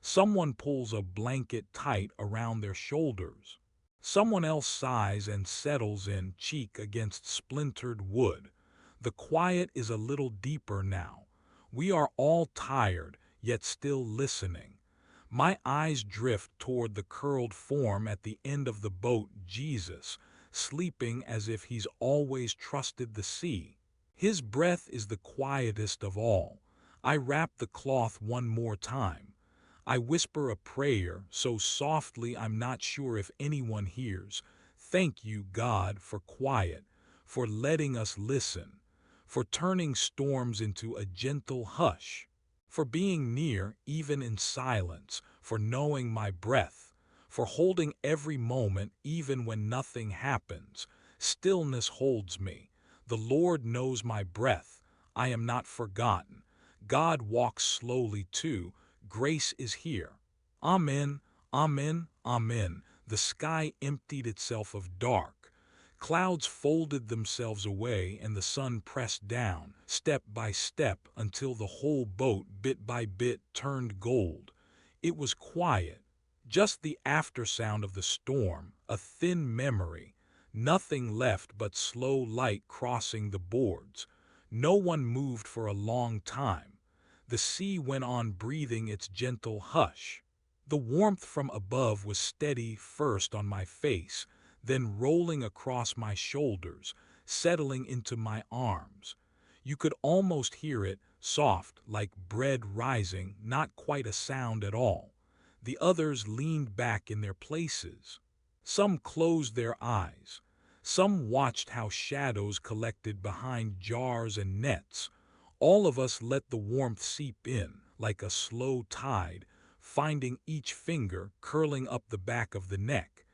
Someone pulls a blanket tight around their shoulders. Someone else sighs and settles in, cheek against splintered wood. The quiet is a little deeper now. We are all tired, yet still listening. My eyes drift toward the curled form at the end of the boat, Jesus, sleeping as if he's always trusted the sea. His breath is the quietest of all. I wrap the cloth one more time. I whisper a prayer so softly I'm not sure if anyone hears. Thank you, God, for quiet, for letting us listen, for turning storms into a gentle hush, for being near even in silence, for knowing my breath, for holding every moment even when nothing happens. Stillness holds me. The Lord knows my breath. I am not forgotten. God walks slowly too. Grace is here. Amen, amen, amen. The sky emptied itself of dark. Clouds folded themselves away and the sun pressed down, step by step, until the whole boat, bit by bit, turned gold. It was quiet. Just the aftersound of the storm, a thin memory. Nothing left but slow light crossing the boards. No one moved for a long time. The sea went on breathing its gentle hush. The warmth from above was steady first on my face, then rolling across my shoulders, settling into my arms. You could almost hear it, soft, like bread rising, not quite a sound at all. The others leaned back in their places. Some closed their eyes. Some watched how shadows collected behind jars and nets. All of us let the warmth seep in, like a slow tide, finding each finger curling up the back of the neck.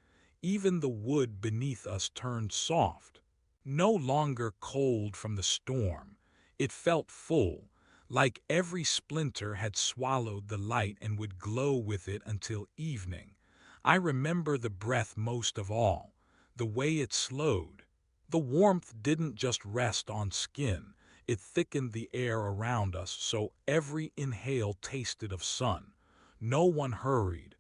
Even the wood beneath us turned soft. No longer cold from the storm. It felt full, like every splinter had swallowed the light and would glow with it until evening. I remember the breath most of all, the way it slowed. The warmth didn't just rest on skin, it thickened the air around us so every inhale tasted of sun. No one hurried.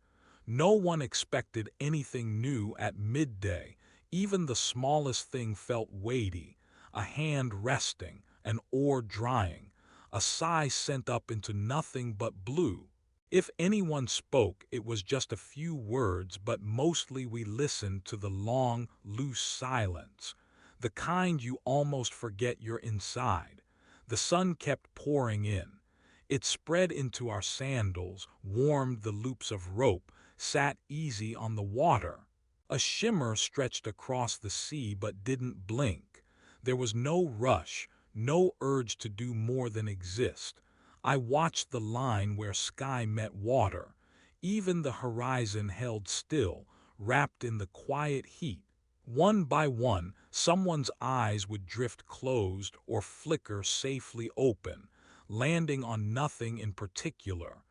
No one expected anything new at midday. Even the smallest thing felt weighty, a hand resting, an oar drying, a sigh sent up into nothing but blue. If anyone spoke, it was just a few words, but mostly we listened to the long, loose silence, the kind you almost forget you're inside. The sun kept pouring in. It spread into our sandals, warmed the loops of rope, sat easy on the water. A shimmer stretched across the sea but didn't blink. There was no rush, no urge to do more than exist. I watched the line where sky met water. Even the horizon held still, wrapped in the quiet heat. One by one, someone's eyes would drift closed or flicker safely open, landing on nothing in particular.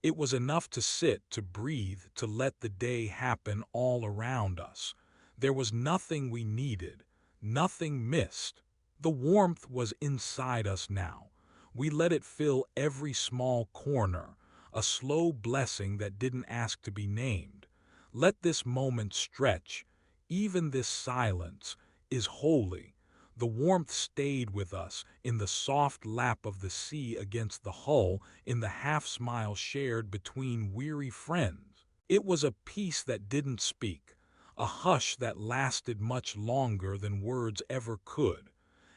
It was enough to sit, to breathe, to let the day happen all around us. There was nothing we needed, nothing missed. The warmth was inside us now. We let it fill every small corner, a slow blessing that didn't ask to be named. Let this moment stretch, even this silence, is holy. The warmth stayed with us in the soft lap of the sea against the hull, in the half-smile shared between weary friends. It was a peace that didn't speak, a hush that lasted much longer than words ever could.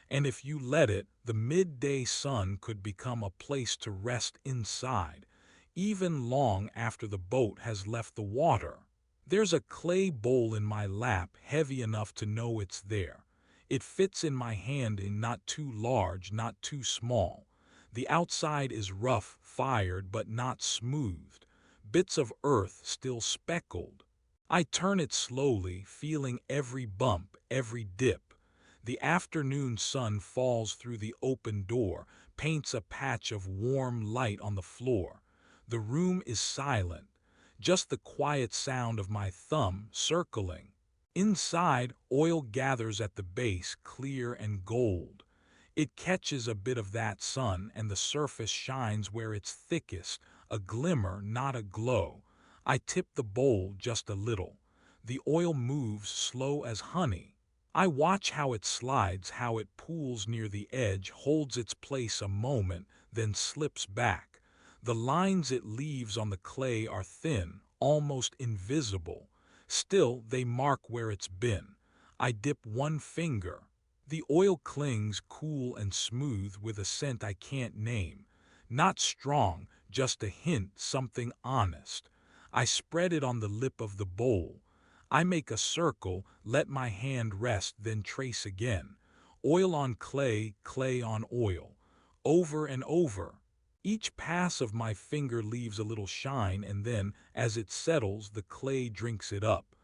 And if you let it, the midday sun could become a place to rest inside, even long after the boat has left the water. There's a clay bowl in my lap, heavy enough to know it's there. It fits in my hand, in not too large, not too small. The outside is rough, fired, but not smoothed. Bits of earth still speckled. I turn it slowly, feeling every bump, every dip. The afternoon sun falls through the open door, paints a patch of warm light on the floor. The room is silent, just the quiet sound of my thumb circling. Inside, oil gathers at the base, clear and gold. It catches a bit of that sun, and the surface shines where it's thickest, a glimmer, not a glow. I tip the bowl just a little. The oil moves slow as honey. I watch how it slides, how it pools near the edge, holds its place a moment, then slips back. The lines it leaves on the clay are thin, almost invisible. Still, they mark where it's been. I dip one finger. The oil clings, cool and smooth, with a scent I can't name. Not strong, just a hint, something honest. I spread it on the lip of the bowl. I make a circle, let my hand rest, then trace again. Oil on clay, clay on oil. Over and over. Each pass of my finger leaves a little shine, and then, as it settles, the clay drinks it up.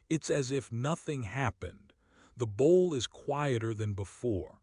It's as if nothing happened. The bowl is quieter than before.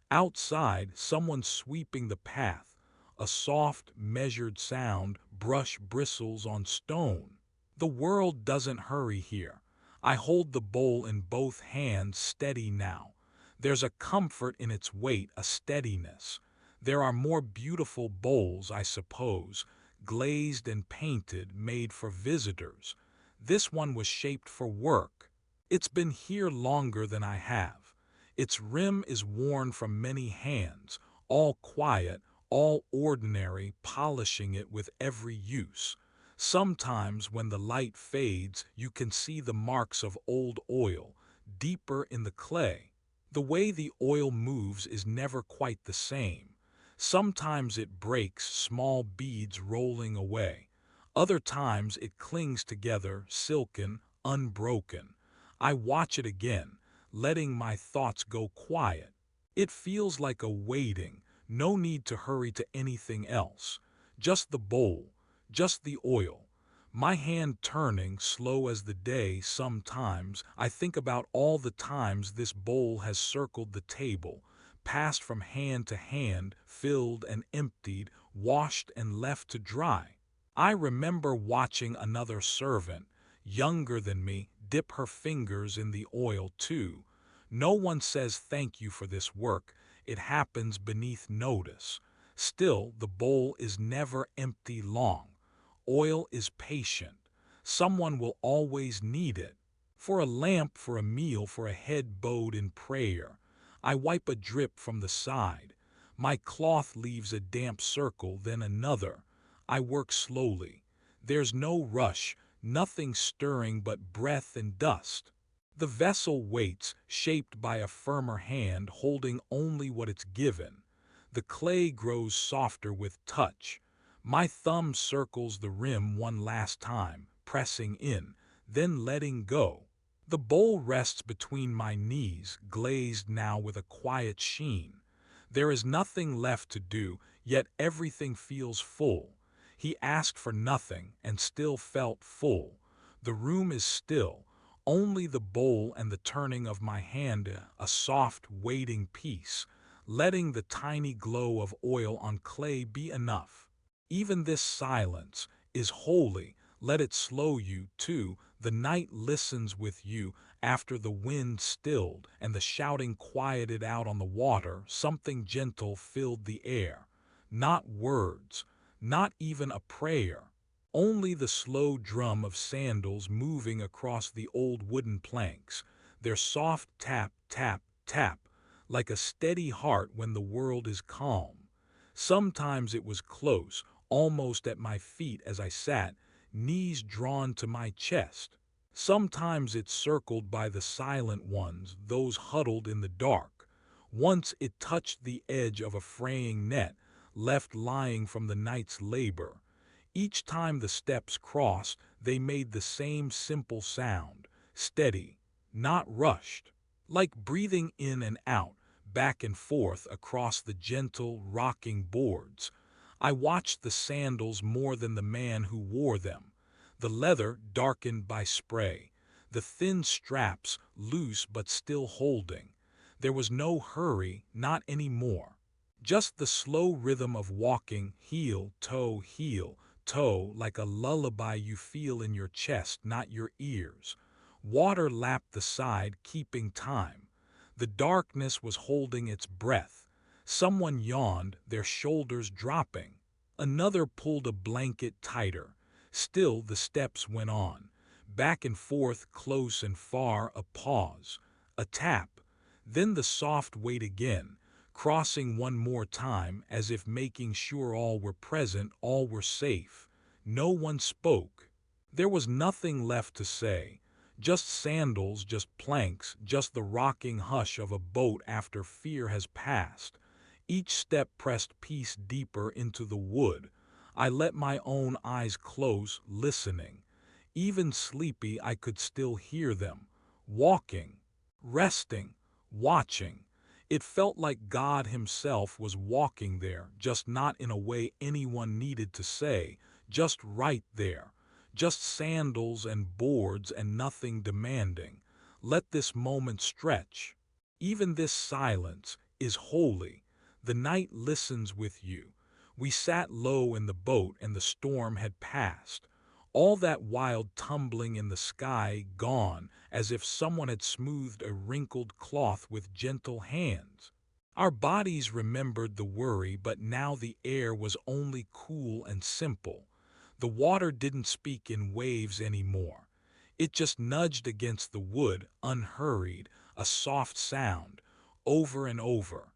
Outside, someone sweeping the path. A soft, measured sound, brush bristles on stone. The world doesn't hurry here. I hold the bowl in both hands, steady now. There's a comfort in its weight, a steadiness. There are more beautiful bowls, I suppose, glazed and painted, made for visitors. This one was shaped for work. It's been here longer than I have. Its rim is worn from many hands, all quiet, all ordinary, polishing it with every use. Sometimes when the light fades, you can see the marks of old oil, deeper in the clay. The way the oil moves is never quite the same. Sometimes it breaks, small beads rolling away. Other times it clings together, silken, unbroken. I watch it again, letting my thoughts go quiet. It feels like a waiting, no need to hurry to anything else. Just the bowl, just the oil. My hand turning, slow as the day. Sometimes I think about all the times this bowl has circled the table, passed from hand to hand, filled and emptied, washed and left to dry. I remember watching another servant, younger than me, dip her fingers in the oil too. No one says thank you for this work. It happens beneath notice. Still, the bowl is never empty long. Oil is patient. Someone will always need it. For a lamp, for a meal, for a head bowed in prayer. I wipe a drip from the side. My cloth leaves a damp circle, then another. I work slowly. There's no rush, nothing stirring but breath and dust. The vessel waits, shaped by a firmer hand, holding only what it's given. The clay grows softer with touch. My thumb circles the rim one last time, pressing in, then letting go. The bowl rests between my knees, glazed now with a quiet sheen. There is nothing left to do, yet everything feels full. He asked for nothing and still felt full. The room is still, only the bowl and the turning of my hand, a soft, waiting peace, letting the tiny glow of oil on clay be enough. Even this silence is holy. Let it slow you, too. The night listens with you after the wind stilled and the shouting quieted out on the water. Something gentle filled the air. Not words, not even a prayer. Only the slow drum of sandals moving across the old wooden planks, their soft tap, tap, tap, like a steady heart when the world is calm. Sometimes it was close, almost at my feet as I sat, knees drawn to my chest. Sometimes it circled by the silent ones, those huddled in the dark. Once it touched the edge of a fraying net, left lying from the night's labor. Each time the steps crossed, they made the same simple sound, steady, not rushed, like breathing in and out, back and forth across the gentle, rocking boards. I watched the sandals more than the man who wore them. The leather darkened by spray, the thin straps loose but still holding. There was no hurry, not any more. Just the slow rhythm of walking, heel, toe, like a lullaby you feel in your chest, not your ears. Water lapped the side, keeping time. The darkness was holding its breath. Someone yawned, their shoulders dropping. Another pulled a blanket tighter. Still the steps went on. Back and forth, close and far, a pause. A tap. Then the soft wait again, crossing one more time as if making sure all were present, all were safe. No one spoke. There was nothing left to say. Just sandals, just planks, just the rocking hush of a boat after fear has passed. Each step pressed peace deeper into the wood. I let my own eyes close, listening. Even sleepy, I could still hear them. Walking, resting, watching. It felt like God Himself was walking there, just not in a way anyone needed to say, just right there. Just sandals and boards and nothing demanding. Let this moment stretch. Even this silence is holy. The night listens with you. We sat low in the boat and the storm had passed. All that wild tumbling in the sky gone, as if someone had smoothed a wrinkled cloth with gentle hands. Our bodies remembered the worry, but now the air was only cool and simple. The water didn't speak in waves anymore. It just nudged against the wood, unhurried, a soft sound, over and over.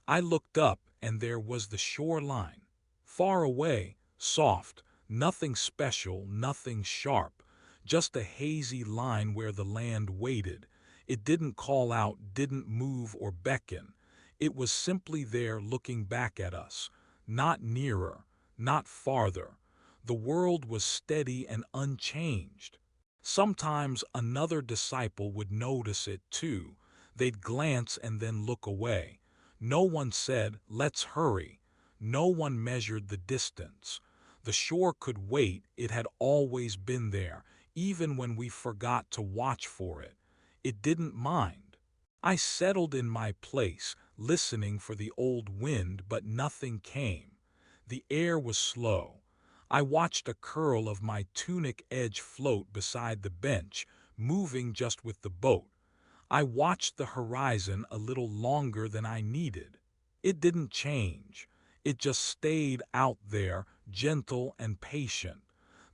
I looked up, and there was the shoreline. Far away, soft, nothing special, nothing sharp, just a hazy line where the land waited. It didn't call out, didn't move or beckon. It was simply there looking back at us, not nearer, not farther. The world was steady and unchanged. Sometimes another disciple would notice it too. They'd glance and then look away. No one said, "Let's hurry." No one measured the distance. The shore could wait. It had always been there, even when we forgot to watch for it. It didn't mind. I settled in my place, listening for the old wind, but nothing came. The air was slow. I watched a curl of my tunic edge float beside the bench, moving just with the boat. I watched the horizon a little longer than I needed. It didn't change. It just stayed out there, gentle and patient.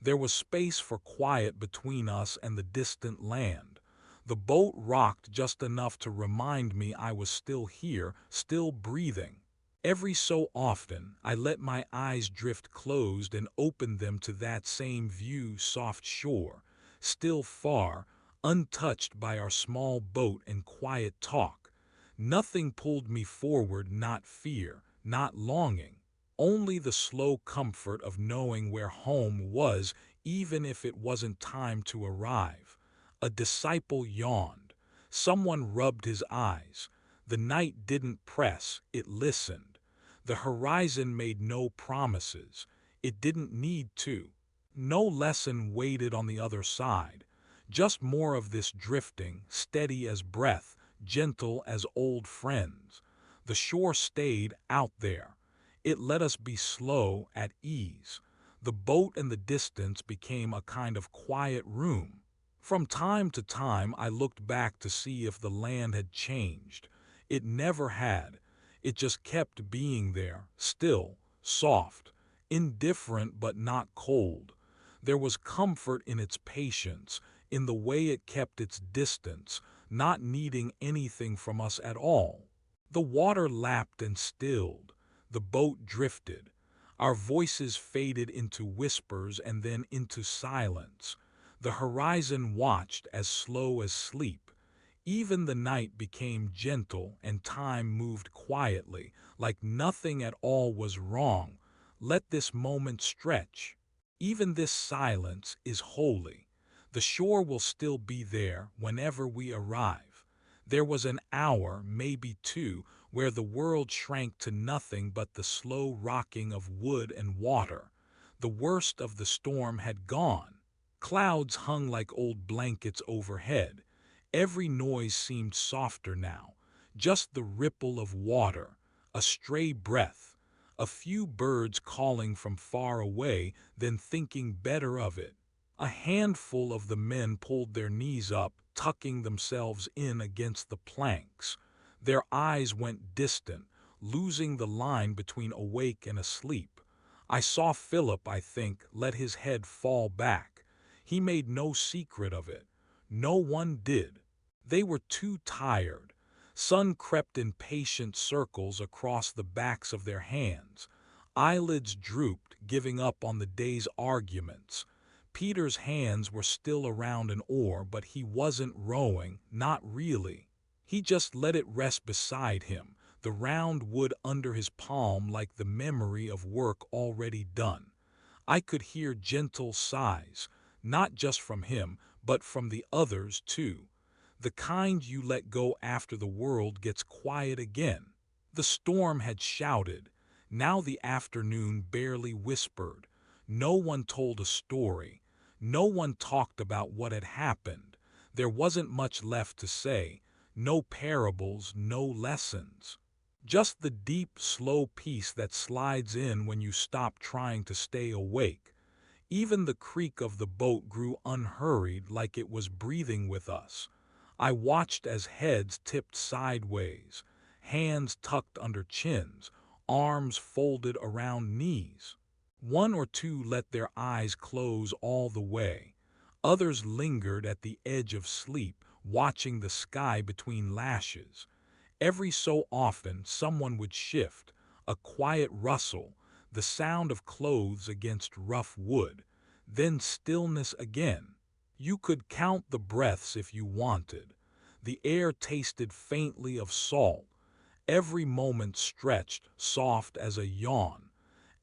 There was space for quiet between us and the distant land. The boat rocked just enough to remind me I was still here, still breathing. Every so often, I let my eyes drift closed and opened them to that same view, soft shore, still far, untouched by our small boat and quiet talk. Nothing pulled me forward, not fear, not longing, only the slow comfort of knowing where home was, even if it wasn't time to arrive. A disciple yawned. Someone rubbed his eyes. The night didn't press, it listened. The horizon made no promises. It didn't need to. No lesson waited on the other side. Just more of this drifting, steady as breath, gentle as old friends. The shore stayed out there. It let us be slow, at ease. The boat and the distance became a kind of quiet room. From time to time I looked back to see if the land had changed. It never had. It just kept being there, still, soft, indifferent but not cold. There was comfort in its patience, in the way it kept its distance, not needing anything from us at all. The water lapped and stilled. The boat drifted. Our voices faded into whispers and then into silence. The horizon watched as slow as sleep. Even the night became gentle and time moved quietly, like nothing at all was wrong. Let this moment stretch. Even this silence is holy. The shore will still be there whenever we arrive. There was an hour, maybe two, where the world shrank to nothing but the slow rocking of wood and water. The worst of the storm had gone. Clouds hung like old blankets overhead. Every noise seemed softer now, just the ripple of water, a stray breath, a few birds calling from far away, then thinking better of it. A handful of the men pulled their knees up, tucking themselves in against the planks. Their eyes went distant, losing the line between awake and asleep. I saw Philip, I think, let his head fall back. He made no secret of it. No one did. They were too tired. Sun crept in patient circles across the backs of their hands. Eyelids drooped, giving up on the day's arguments. Peter's hands were still around an oar, but he wasn't rowing, not really. He just let it rest beside him, the round wood under his palm like the memory of work already done. I could hear gentle sighs, not just from him, but from the others too. The kind you let go after the world gets quiet again. The storm had shouted. Now the afternoon barely whispered. No one told a story. No one talked about what had happened. There wasn't much left to say. No parables, no lessons. Just the deep, slow peace that slides in when you stop trying to stay awake. Even the creak of the boat grew unhurried, like it was breathing with us. I watched as heads tipped sideways, hands tucked under chins, arms folded around knees. One or two let their eyes close all the way. Others lingered at the edge of sleep, watching the sky between lashes. Every so often someone would shift, a quiet rustle, the sound of clothes against rough wood, then stillness again. You could count the breaths if you wanted. The air tasted faintly of salt. Every moment stretched, soft as a yawn.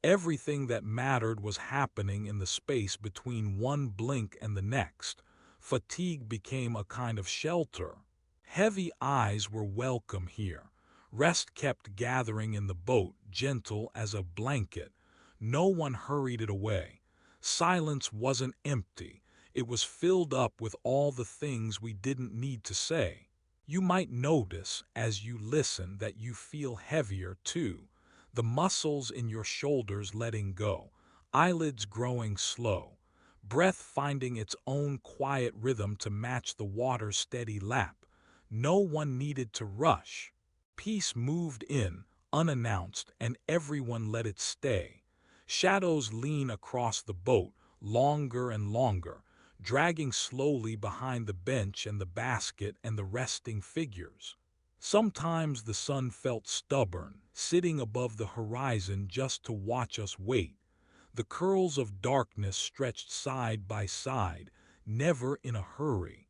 Everything that mattered was happening in the space between one blink and the next. Fatigue became a kind of shelter. Heavy eyes were welcome here. Rest kept gathering in the boat, gentle as a blanket. No one hurried it away. Silence wasn't empty. It was filled up with all the things we didn't need to say. You might notice as you listen that you feel heavier too, the muscles in your shoulders letting go, eyelids growing slow, breath finding its own quiet rhythm to match the water's steady lap. No one needed to rush. Peace moved in, unannounced, and everyone let it stay. Shadows lean across the boat, longer and longer, dragging slowly behind the bench and the basket and the resting figures. Sometimes the sun felt stubborn, sitting above the horizon just to watch us wait. The curls of darkness stretched side by side, never in a hurry.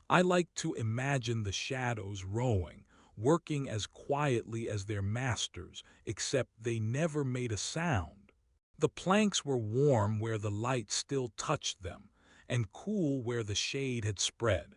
I like to imagine the shadows rowing, working as quietly as their masters, except they never made a sound. The planks were warm where the light still touched them, and cool where the shade had spread.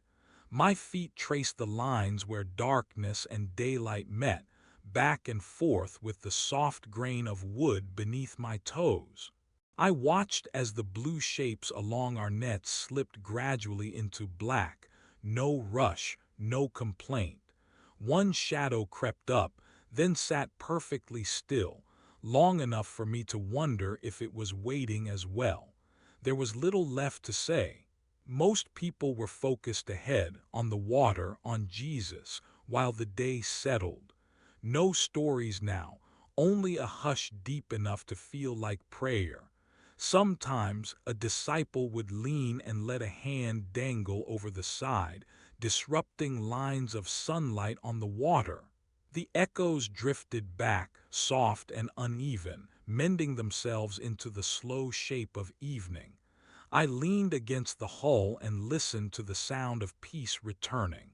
My feet traced the lines where darkness and daylight met, back and forth with the soft grain of wood beneath my toes. I watched as the blue shapes along our nets slipped gradually into black, no rush, no complaint. One shadow crept up, then sat perfectly still, long enough for me to wonder if it was waiting as well. There was little left to say. Most people were focused ahead, on the water, on Jesus, while the day settled. No stories now, only a hush deep enough to feel like prayer. Sometimes a disciple would lean and let a hand dangle over the side, disrupting lines of sunlight on the water. The echoes drifted back, soft and uneven, mending themselves into the slow shape of evening. I leaned against the hull and listened to the sound of peace returning.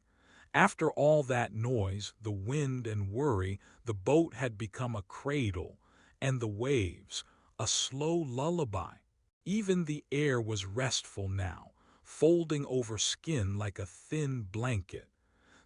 After all that noise, the wind and worry, the boat had become a cradle, and the waves, a slow lullaby. Even the air was restful now, folding over skin like a thin blanket.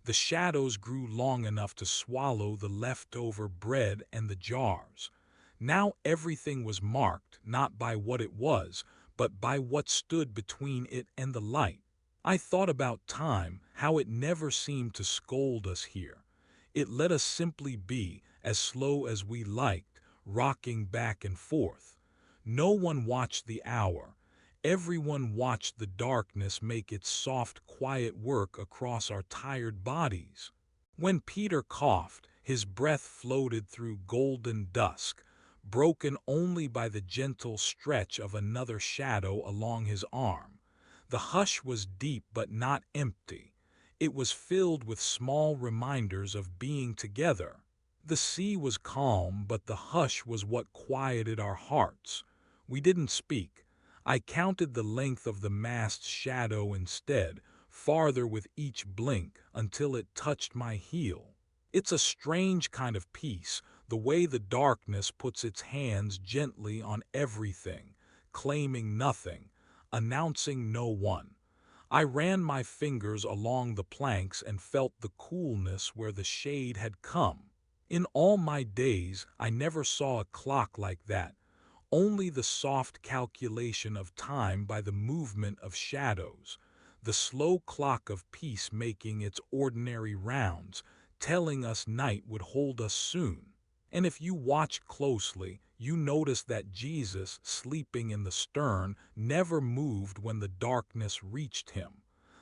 The shadows grew long enough to swallow the leftover bread and the jars. Now everything was marked not by what it was, but by what stood between it and the light. I thought about time, how it never seemed to scold us here. It let us simply be, as slow as we liked, rocking back and forth. No one watched the hour. Everyone watched the darkness make its soft, quiet work across our tired bodies. When Peter coughed, his breath floated through golden dusk, broken only by the gentle stretch of another shadow along his arm. The hush was deep but not empty. It was filled with small reminders of being together. The sea was calm, but the hush was what quieted our hearts. We didn't speak. I counted the length of the mast's shadow instead, farther with each blink, until it touched my heel. It's a strange kind of peace, the way the darkness puts its hands gently on everything, claiming nothing, announcing no one. I ran my fingers along the planks and felt the coolness where the shade had come. In all my days, I never saw a clock like that, only the soft calculation of time by the movement of shadows, the slow clock of peace making its ordinary rounds, telling us night would hold us soon. And if you watch closely, you notice that Jesus, sleeping in the stern, never moved when the darkness reached him.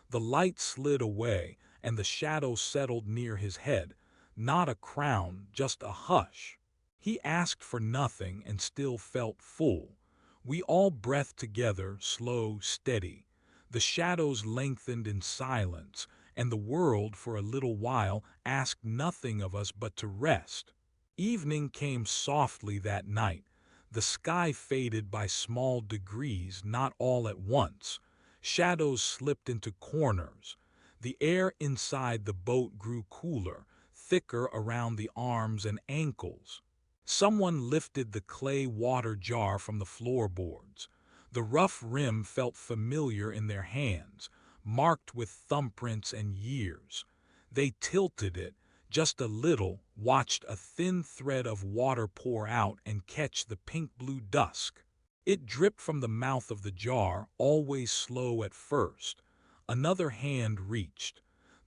The light slid away, and the shadow settled near his head, not a crown, just a hush. He asked for nothing and still felt full. We all breathed together, slow, steady. The shadows lengthened in silence, and the world for a little while asked nothing of us but to rest. Evening came softly that night. The sky faded by small degrees, not all at once. Shadows slipped into corners. The air inside the boat grew cooler, thicker around the arms and ankles. Someone lifted the clay water jar from the floorboards. The rough rim felt familiar in their hands, marked with thumbprints and years. They tilted it just a little, watched a thin thread of water pour out and catch the pink-blue dusk. It dripped from the mouth of the jar, always slow at first. Another hand reached.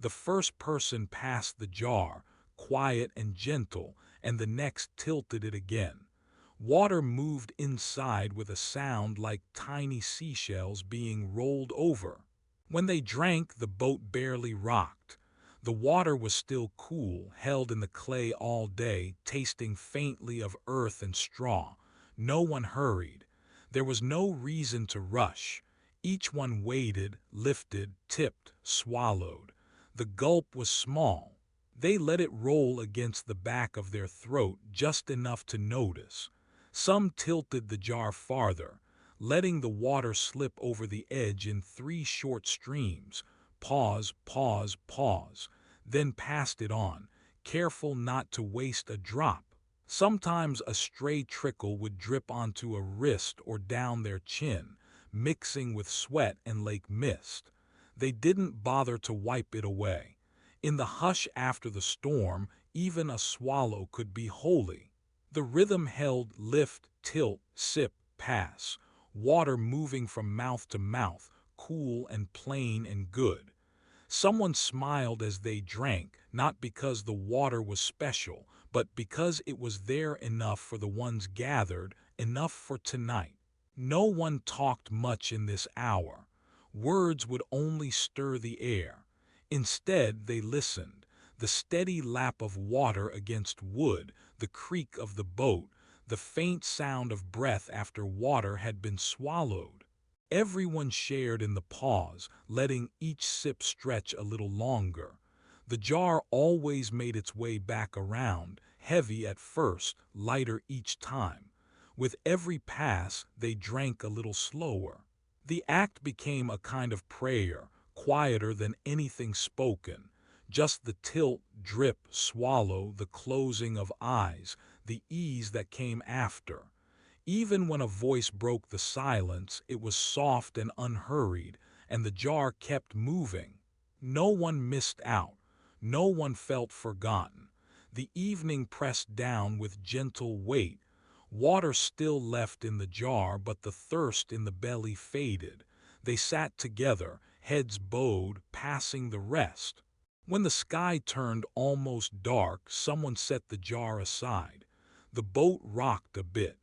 The first person passed the jar, quiet and gentle, and the next tilted it again. Water moved inside with a sound like tiny seashells being rolled over. When they drank, the boat barely rocked. The water was still cool, held in the clay all day, tasting faintly of earth and straw. No one hurried. There was no reason to rush. Each one waited, lifted, tipped, swallowed. The gulp was small. They let it roll against the back of their throat just enough to notice. Some tilted the jar farther, letting the water slip over the edge in 3 short streams. Pause, pause, pause. Then passed it on, careful not to waste a drop. Sometimes a stray trickle would drip onto a wrist or down their chin, mixing with sweat and lake mist. They didn't bother to wipe it away. In the hush after the storm, even a swallow could be holy. The rhythm held lift, tilt, sip, pass, water moving from mouth to mouth, cool and plain and good. Someone smiled as they drank, not because the water was special, but because it was there enough for the ones gathered, enough for tonight. No one talked much in this hour. Words would only stir the air. Instead, they listened. The steady lap of water against wood, the creak of the boat, the faint sound of breath after water had been swallowed. Everyone shared in the pause, letting each sip stretch a little longer. The jar always made its way back around, heavy at first, lighter each time. With every pass, they drank a little slower. The act became a kind of prayer, quieter than anything spoken. Just the tilt, drip, swallow, the closing of eyes, the ease that came after. Even when a voice broke the silence, it was soft and unhurried, and the jar kept moving. No one missed out. No one felt forgotten. The evening pressed down with gentle weight. Water still left in the jar, but the thirst in the belly faded. They sat together, heads bowed, passing the rest. When the sky turned almost dark, someone set the jar aside. The boat rocked a bit.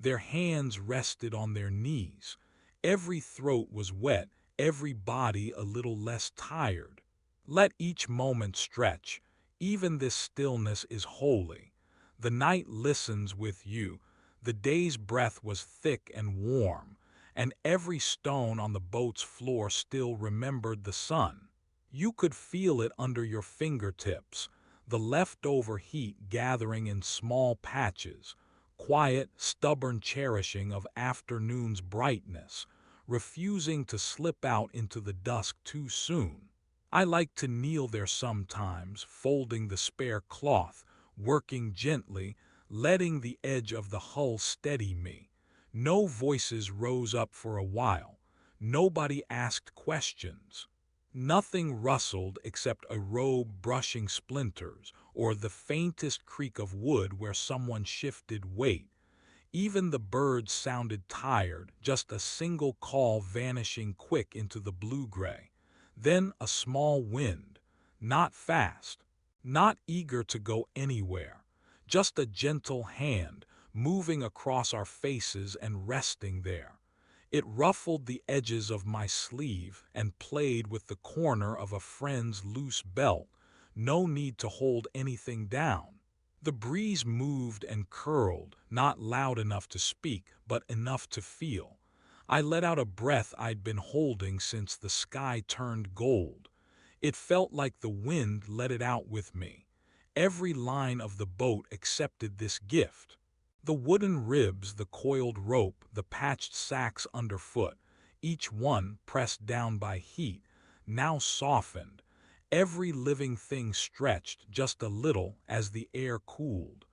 Their hands rested on their knees. Every throat was wet, every body a little less tired. Let each moment stretch. Even this stillness is holy. The night listens with you. The day's breath was thick and warm, and every stone on the boat's floor still remembered the sun. You could feel it under your fingertips, the leftover heat gathering in small patches, quiet, stubborn cherishing of afternoon's brightness, refusing to slip out into the dusk too soon. I like to kneel there sometimes, folding the spare cloth, working gently, letting the edge of the hull steady me. No voices rose up for a while. Nobody asked questions. Nothing rustled except a robe brushing splinters or the faintest creak of wood where someone shifted weight. Even the birds sounded tired, just a single call vanishing quick into the blue-gray. Then a small wind, not fast, not eager to go anywhere, just a gentle hand moving across our faces and resting there. It ruffled the edges of my sleeve and played with the corner of a friend's loose belt. No need to hold anything down. The breeze moved and curled, not loud enough to speak, but enough to feel. I let out a breath I'd been holding since the sky turned gold. It felt like the wind let it out with me. Every line of the boat accepted this gift. The wooden ribs, the coiled rope, the patched sacks underfoot, each one pressed down by heat, now softened. Every living thing stretched just a little as the air cooled.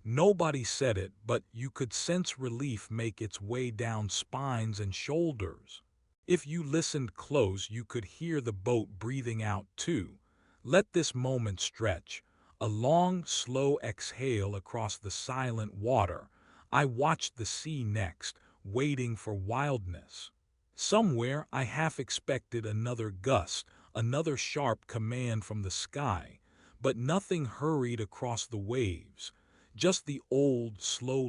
Nobody said it, but you could sense relief make its way down spines and shoulders. If you listened close, you could hear the boat breathing out too. Let this moment stretch. A long, slow exhale across the silent water. I watched the sea next, waiting for wildness. Somewhere I half expected another gust, another sharp command from the sky, but nothing hurried across the waves. Just the old, slow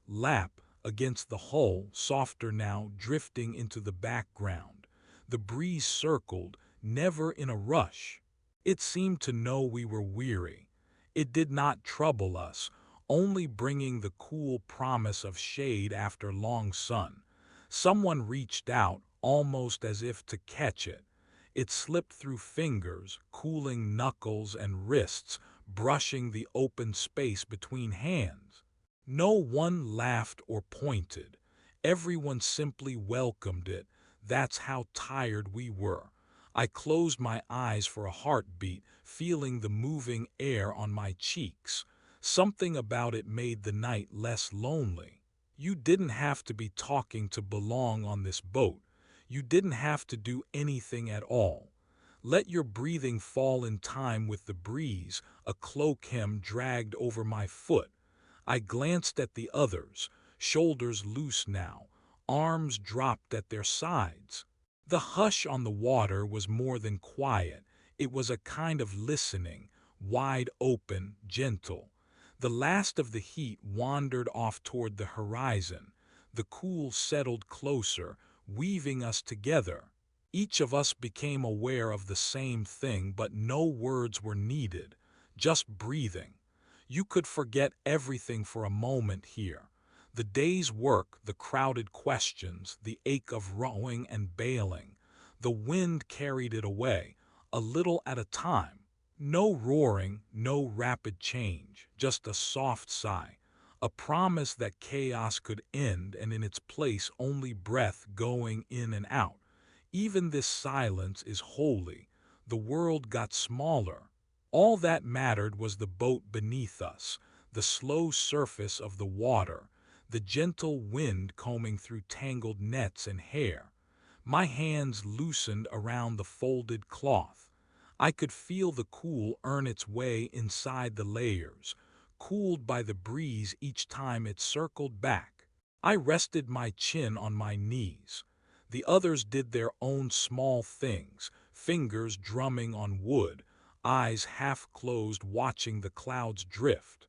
lap against the hull, softer now, drifting into the background. The breeze circled, never in a rush. It seemed to know we were weary. It did not trouble us, only bringing the cool promise of shade after long sun. Someone reached out, almost as if to catch it. It slipped through fingers, cooling knuckles and wrists, brushing the open space between hands. No one laughed or pointed. Everyone simply welcomed it. That's how tired we were. I closed my eyes for a heartbeat, feeling the moving air on my cheeks. Something about it made the night less lonely. You didn't have to be talking to belong on this boat. You didn't have to do anything at all. Let your breathing fall in time with the breeze, a cloak hem dragged over my foot. I glanced at the others, shoulders loose now, arms dropped at their sides. The hush on the water was more than quiet. It was a kind of listening, wide open, gentle. The last of the heat wandered off toward the horizon. The cool settled closer, weaving us together. Each of us became aware of the same thing, but no words were needed, just breathing. You could forget everything for a moment here. The day's work, the crowded questions, the ache of rowing and bailing. The wind carried it away, a little at a time. No roaring, no rapid change, just a soft sigh. A promise that chaos could end and in its place only breath going in and out. Even this silence is holy. The world got smaller. All that mattered was the boat beneath us, the slow surface of the water, the gentle wind combing through tangled nets and hair. My hands loosened around the folded cloth. I could feel the cool earn its way inside the layers, cooled by the breeze each time it circled back. I rested my chin on my knees. The others did their own small things, fingers drumming on wood, eyes half closed watching the clouds drift.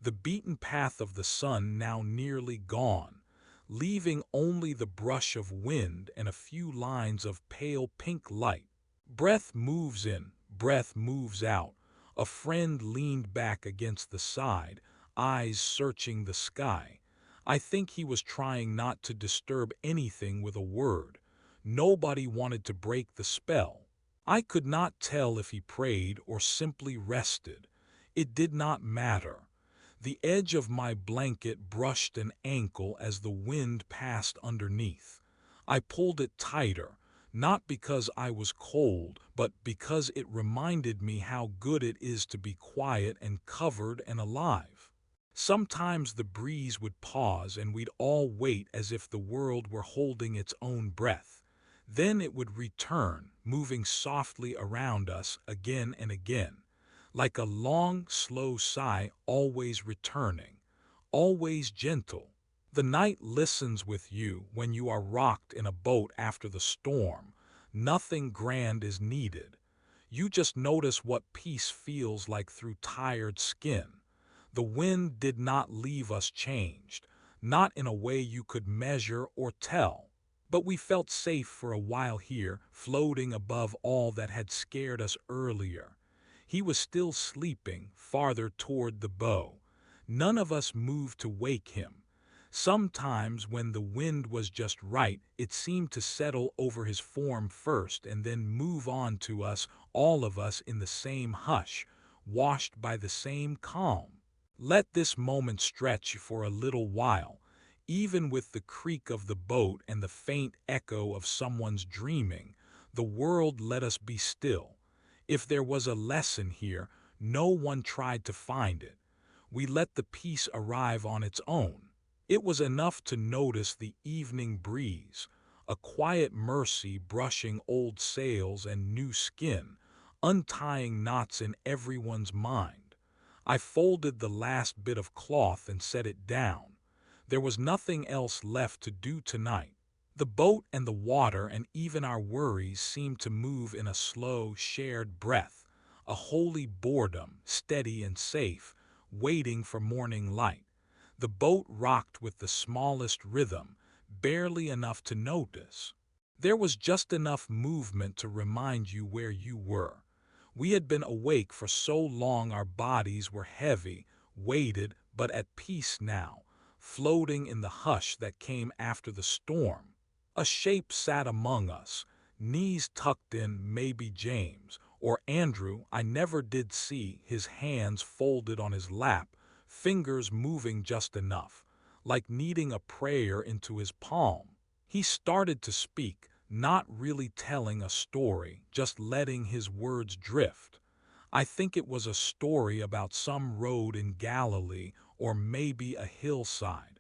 The beaten path of the sun now nearly gone, leaving only the brush of wind and a few lines of pale pink light. Breath moves in, breath moves out. A friend leaned back against the side, eyes searching the sky. I think he was trying not to disturb anything with a word. Nobody wanted to break the spell. I could not tell if he prayed or simply rested. It did not matter. The edge of my blanket brushed an ankle as the wind passed underneath. I pulled it tighter, not because I was cold, but because it reminded me how good it is to be quiet and covered and alive. Sometimes the breeze would pause and we'd all wait as if the world were holding its own breath. Then it would return, moving softly around us again and again, like a long, slow sigh, always returning, always gentle. The night listens with you when you are rocked in a boat after the storm. Nothing grand is needed. You just notice what peace feels like through tired skin. The wind did not leave us changed, not in a way you could measure or tell. But we felt safe for a while here, floating above all that had scared us earlier. He was still sleeping, farther toward the bow. None of us moved to wake him. Sometimes when the wind was just right, it seemed to settle over his form first and then move on to us, all of us in the same hush, washed by the same calm. Let this moment stretch for a little while, even with the creak of the boat and the faint echo of someone's dreaming. The world let us be still. If there was a lesson here, no one tried to find it. We let the peace arrive on its own. It was enough to notice the evening breeze, a quiet mercy brushing old sails and new skin, untying knots in everyone's mind. I folded the last bit of cloth and set it down. There was nothing else left to do tonight. The boat and the water and even our worries seemed to move in a slow, shared breath, a holy boredom, steady and safe, waiting for morning light. The boat rocked with the smallest rhythm, barely enough to notice. There was just enough movement to remind you where you were. We had been awake for so long our bodies were heavy, weighted, but at peace now, floating in the hush that came after the storm. A shape sat among us, knees tucked in, maybe James, or Andrew. I never did see, his hands folded on his lap, fingers moving just enough, like kneading a prayer into his palm. He started to speak, not really telling a story, just letting his words drift. I think it was a story about some road in Galilee or maybe a hillside.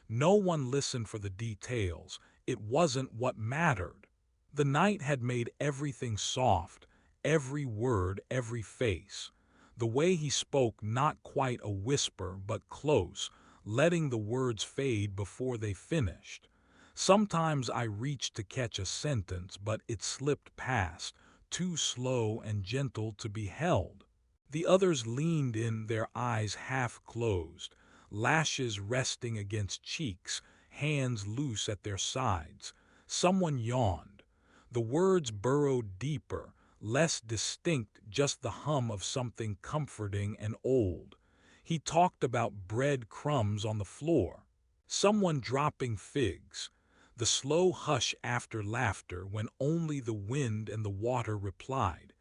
No one listened for the details. It wasn't what mattered. The night had made everything soft, every word, every face. The way he spoke, not quite a whisper, but close, letting the words fade before they finished. Sometimes I reached to catch a sentence, but it slipped past, too slow and gentle to be held. The others leaned in, their eyes half closed, lashes resting against cheeks, hands loose at their sides. Someone yawned. The words burrowed deeper, less distinct, just the hum of something comforting and old. He talked about bread crumbs on the floor, someone dropping figs, the slow hush after laughter when only the wind and the water replied.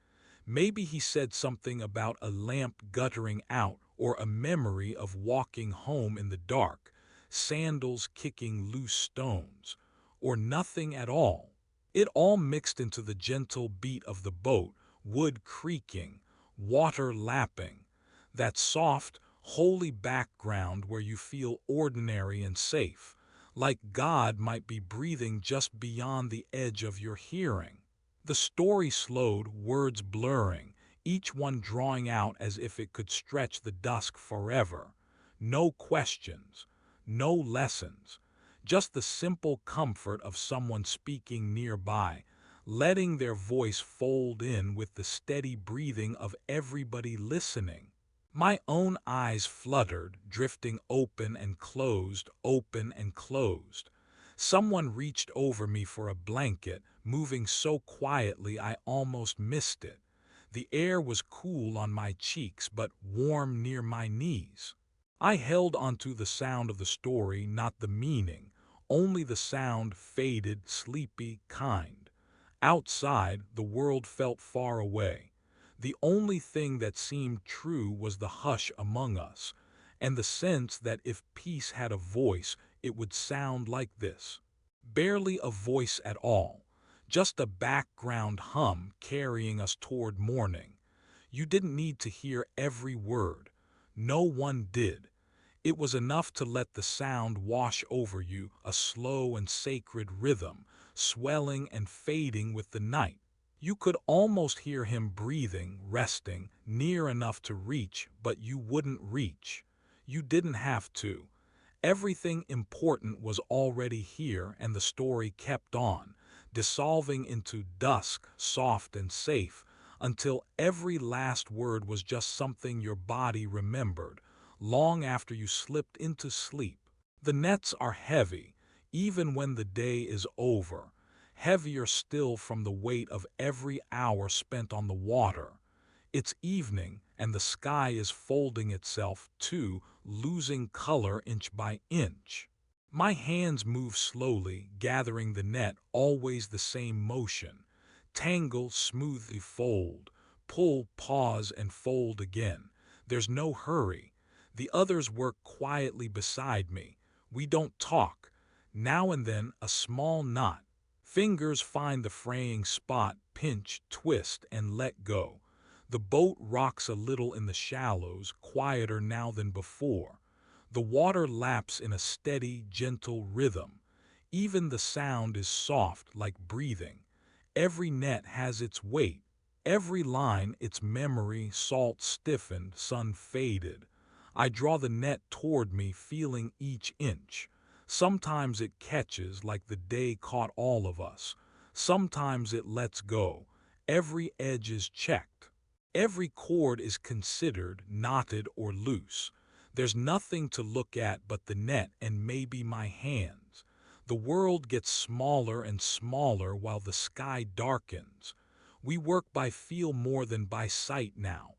Maybe he said something about a lamp guttering out or a memory of walking home in the dark, sandals kicking loose stones, or nothing at all. It all mixed into the gentle beat of the boat, wood creaking, water lapping, that soft, holy background where you feel ordinary and safe, like God might be breathing just beyond the edge of your hearing. The story slowed, words blurring, each one drawing out as if it could stretch the dusk forever. No questions, no lessons, just the simple comfort of someone speaking nearby, letting their voice fold in with the steady breathing of everybody listening. My own eyes fluttered, drifting open and closed, open and closed. Someone reached over me for a blanket, moving so quietly I almost missed it. The air was cool on my cheeks but warm near my knees. I held onto the sound of the story, not the meaning, only the sound, faded, sleepy, kind. Outside, the world felt far away. The only thing that seemed true was the hush among us, and the sense that if peace had a voice, it would sound like this. Barely a voice at all, just a background hum carrying us toward morning. You didn't need to hear every word. No one did. It was enough to let the sound wash over you, a slow and sacred rhythm, swelling and fading with the night. You could almost hear him breathing, resting, near enough to reach, but you wouldn't reach. You didn't have to. Everything important was already here, and the story kept on, dissolving into dusk, soft and safe, until every last word was just something your body remembered, long after you slipped into sleep. The nets are heavy, even when the day is over, heavier still from the weight of every hour spent on the water. It's evening, and the sky is folding itself, too, losing color inch by inch. My hands move slowly, gathering the net, always the same motion. Tangle, smoothly fold, pull, pause, and fold again. There's no hurry. The others work quietly beside me. We don't talk. Now and then, a small knot. Fingers find the fraying spot, pinch, twist, and let go. The boat rocks a little in the shallows, quieter now than before. The water laps in a steady, gentle rhythm. Even the sound is soft, like breathing. Every net has its weight. Every line, its memory, salt stiffened, sun faded. I draw the net toward me, feeling each inch. Sometimes it catches like the day caught all of us. Sometimes it lets go. Every edge is checked. Every cord is considered, knotted or loose. There's nothing to look at but the net and maybe my hands. The world gets smaller and smaller while the sky darkens. We work by feel more than by sight now.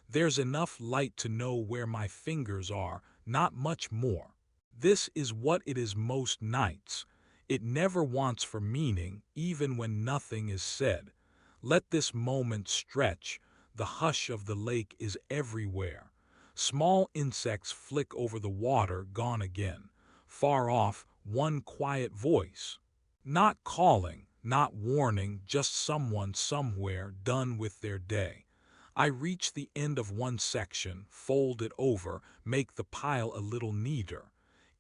There's enough light to know where my fingers are, not much more. This is what it is most nights. It never wants for meaning, even when nothing is said. Let this moment stretch. The hush of the lake is everywhere. Small insects flick over the water, gone again. Far off, one quiet voice. Not calling, not warning, just someone somewhere done with their day. I reach the end of one section, fold it over, make the pile a little neater.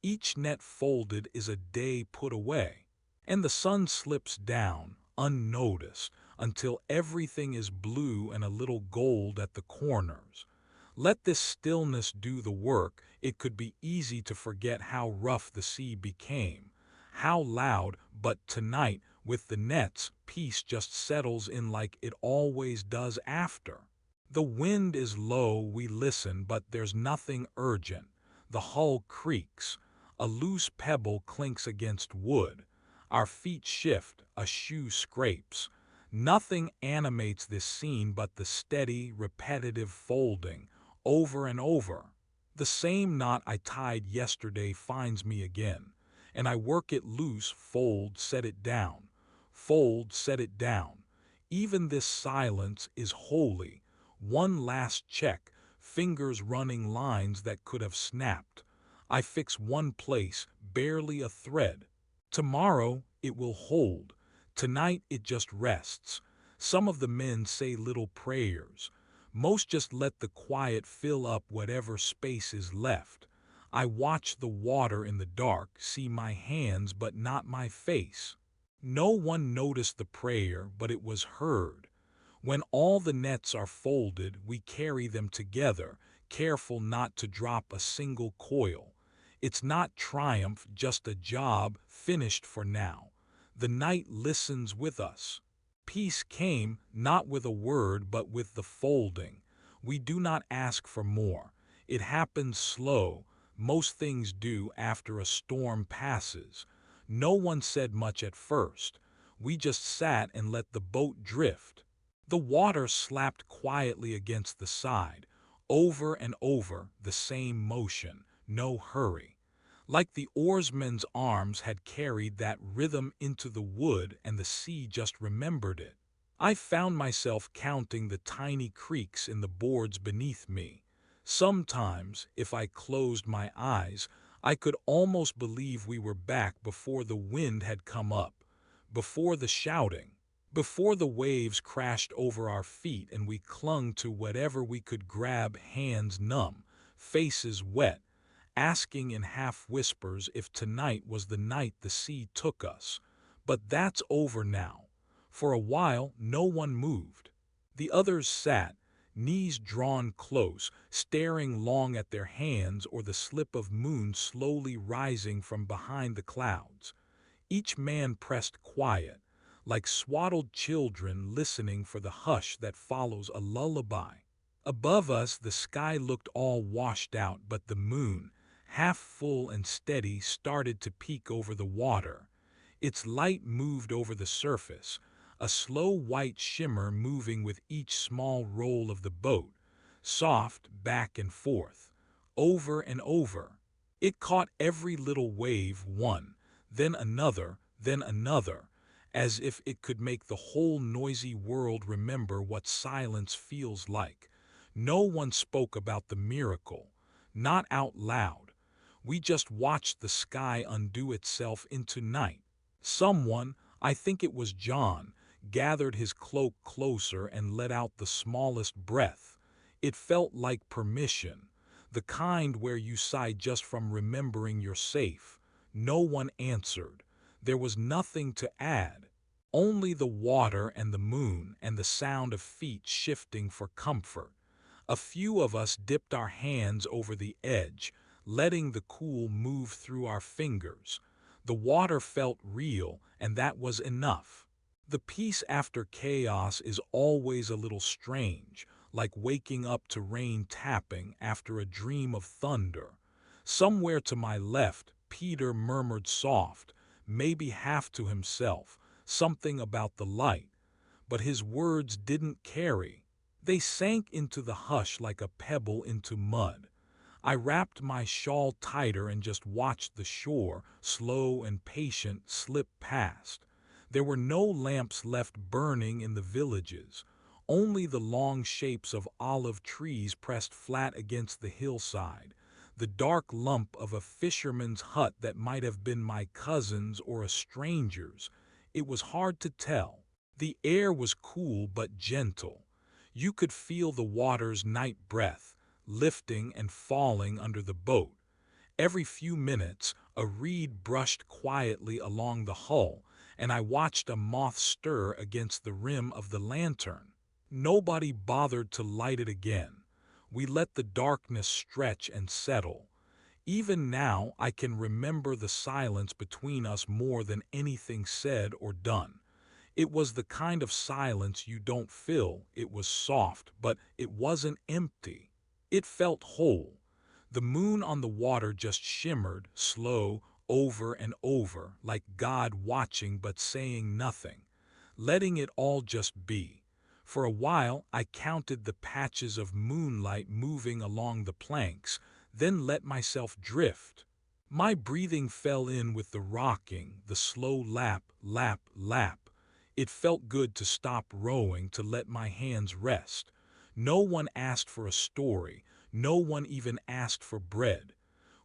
Each net folded is a day put away. And the sun slips down, unnoticed, until everything is blue and a little gold at the corners. Let this stillness do the work. It could be easy to forget how rough the sea became, how loud, but tonight, with the nets, peace just settles in like it always does after. The wind is low, we listen, but there's nothing urgent. The hull creaks. A loose pebble clinks against wood. Our feet shift, a shoe scrapes. Nothing animates this scene but the steady, repetitive folding, over and over. The same knot I tied yesterday finds me again, and I work it loose, fold, set it down. Fold, set it down. Even this silence is holy. One last check, fingers running lines that could have snapped. I fix one place, barely a thread. Tomorrow it will hold. Tonight it just rests. Some of the men say little prayers. Most just let the quiet fill up whatever space is left. I watch the water in the dark, see my hands but not my face. No one noticed the prayer, but it was heard. When all the nets are folded, we carry them together, careful not to drop a single coil. It's not triumph, just a job, finished for now. The night listens with us. Peace came, not with a word, but with the folding. We do not ask for more. It happens slow. Most things do after a storm passes. No one said much at first. We just sat and let the boat drift. The water slapped quietly against the side. Over and over, the same motion, no hurry. Like the oarsman's arms had carried that rhythm into the wood and the sea just remembered it. I found myself counting the tiny creaks in the boards beneath me. Sometimes, if I closed my eyes, I could almost believe we were back before the wind had come up, before the shouting, before the waves crashed over our feet and we clung to whatever we could grab, hands numb, faces wet, asking in half whispers if tonight was the night the sea took us. But that's over now. For a while, no one moved. The others sat, knees drawn close, staring long at their hands or the slip of moon slowly rising from behind the clouds. Each man pressed quiet, like swaddled children listening for the hush that follows a lullaby. Above us, the sky looked all washed out, but the moon, half full and steady, started to peek over the water. Its light moved over the surface, a slow white shimmer moving with each small roll of the boat, soft, back and forth, over and over. It caught every little wave, one, then another, as if it could make the whole noisy world remember what silence feels like. No one spoke about the miracle, not out loud. We just watched the sky undo itself into night. Someone, I think it was John, gathered his cloak closer and let out the smallest breath. It felt like permission, the kind where you sigh just from remembering you're safe. No one answered. There was nothing to add. Only the water and the moon and the sound of feet shifting for comfort. A few of us dipped our hands over the edge, letting the cool move through our fingers. The water felt real, and that was enough. The peace after chaos is always a little strange, like waking up to rain tapping after a dream of thunder. Somewhere to my left, Peter murmured soft, maybe half to himself, something about the light, but his words didn't carry. They sank into the hush like a pebble into mud. I wrapped my shawl tighter and just watched the shore, slow and patient, slip past. There were no lamps left burning in the villages, only the long shapes of olive trees pressed flat against the hillside, the dark lump of a fisherman's hut that might have been my cousin's or a stranger's. It was hard to tell. The air was cool but gentle. You could feel the water's night breath, lifting and falling under the boat. Every few minutes, a reed brushed quietly along the hull, and I watched a moth stir against the rim of the lantern. Nobody bothered to light it again. We let the darkness stretch and settle. Even now, I can remember the silence between us more than anything said or done. It was the kind of silence you don't fill. It was soft, but it wasn't empty. It felt whole. The moon on the water just shimmered, slow, over and over, like God watching but saying nothing, letting it all just be. For a while I counted the patches of moonlight moving along the planks, then let myself drift. My breathing fell in with the rocking, the slow lap, lap, lap. It felt good to stop rowing, to let my hands rest. No one asked for a story. No one even asked for bread.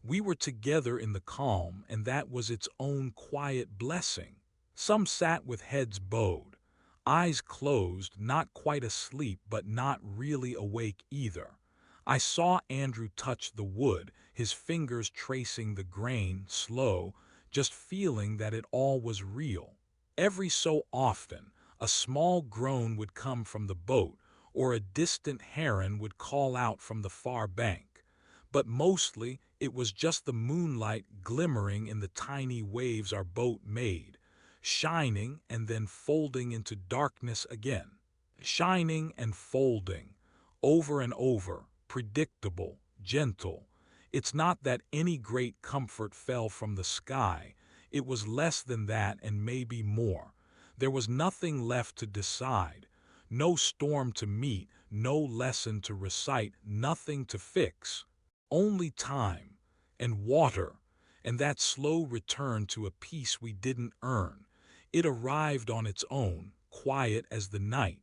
We were together in the calm, and that was its own quiet blessing. Some sat with heads bowed, eyes closed, not quite asleep but not really awake either. I saw Andrew touch the wood, his fingers tracing the grain, slow, just feeling that it all was real. Every so often, a small groan would come from the boat, or a distant heron would call out from the far bank. But mostly, it was just the moonlight glimmering in the tiny waves our boat made, shining and then folding into darkness again. Shining and folding, over and over, predictable, gentle. It's not that any great comfort fell from the sky. It was less than that and maybe more. There was nothing left to decide, no storm to meet, no lesson to recite, nothing to fix. Only time, and water, and that slow return to a peace we didn't earn. It arrived on its own, quiet as the night.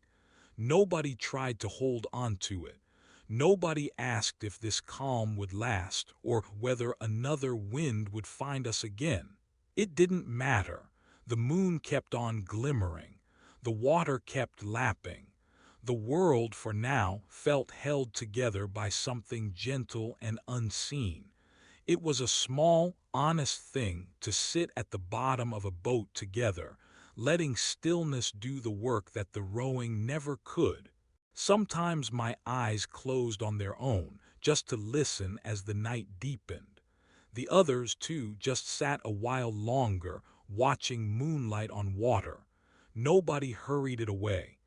Nobody tried to hold on to it. Nobody asked if this calm would last or whether another wind would find us again. It didn't matter. The moon kept on glimmering. The water kept lapping. The world, for now, felt held together by something gentle and unseen. It was a small, honest thing to sit at the bottom of a boat together, letting stillness do the work that the rowing never could. Sometimes my eyes closed on their own, just to listen as the night deepened. The others, too, just sat a while longer, watching moonlight on water. Nobody hurried it away.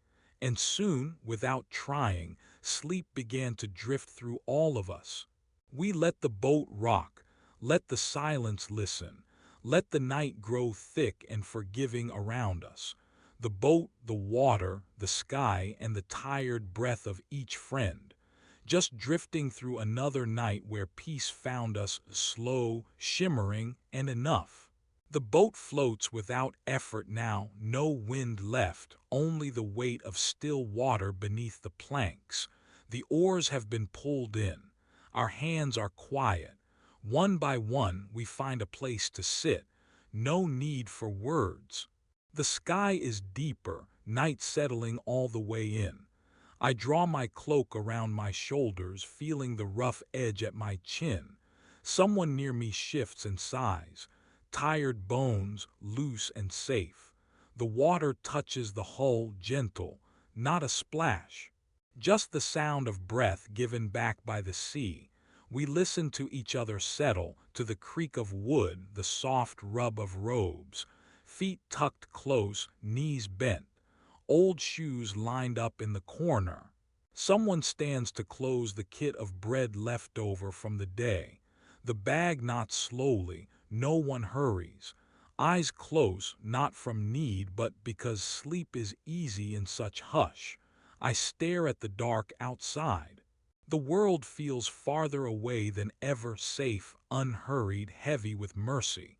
And soon, without trying, sleep began to drift through all of us. We let the boat rock, let the silence listen, let the night grow thick and forgiving around us. The boat, the water, the sky, and the tired breath of each friend. Just drifting through another night where peace found us, slow, shimmering, and enough. The boat floats without effort now, no wind left, only the weight of still water beneath the planks. The oars have been pulled in. Our hands are quiet. One by one, we find a place to sit. No need for words. The sky is deeper, night settling all the way in. I draw my cloak around my shoulders, feeling the rough edge at my chin. Someone near me shifts and sighs. Tired bones, loose and safe. The water touches the hull, gentle, not a splash. Just the sound of breath given back by the sea. We listen to each other settle, to the creak of wood, the soft rub of robes, feet tucked close, knees bent, old shoes lined up in the corner. Someone stands to close the kit of bread left over from the day. The bag knots slowly, no one hurries. Eyes close, not from need, but because sleep is easy in such hush. I stare at the dark outside. The world feels farther away than ever, safe, unhurried, heavy with mercy.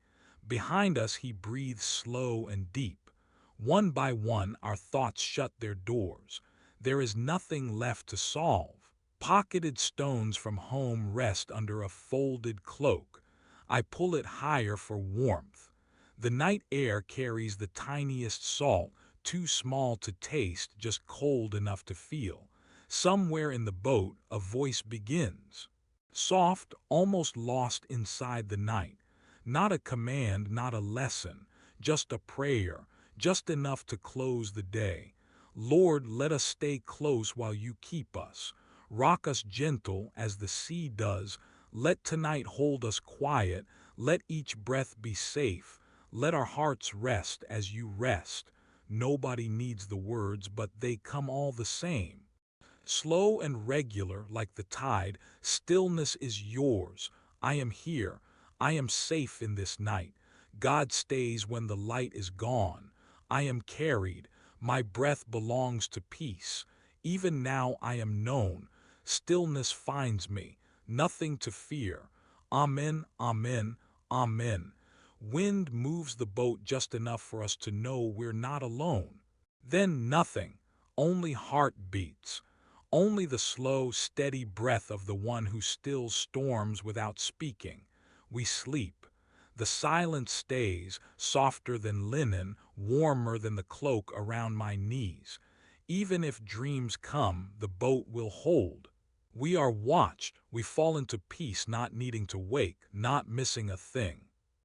Behind us he breathes slow and deep. One by one our thoughts shut their doors. There is nothing left to solve. Pocketed stones from home rest under a folded cloak. I pull it higher for warmth. The night air carries the tiniest salt, too small to taste, just cold enough to feel. Somewhere in the boat, a voice begins. Soft, almost lost inside the night. Not a command, not a lesson, just a prayer, just enough to close the day. Lord, let us stay close while you keep us. Rock us gentle as the sea does. Let tonight hold us quiet. Let each breath be safe. Let our hearts rest as you rest. Nobody needs the words, but they come all the same. Slow and regular like the tide, stillness is yours. I am here. I am safe in this night. God stays when the light is gone. I am carried. My breath belongs to peace. Even now I am known. Stillness finds me. Nothing to fear. Amen, amen, amen. Wind moves the boat just enough for us to know we're not alone. Then nothing, only heartbeats. Only the slow, steady breath of the one who stills storms without speaking. We sleep. The silence stays, softer than linen, warmer than the cloak around my knees. Even if dreams come, the boat will hold. We are watched. We fall into peace, not needing to wake, not missing a thing.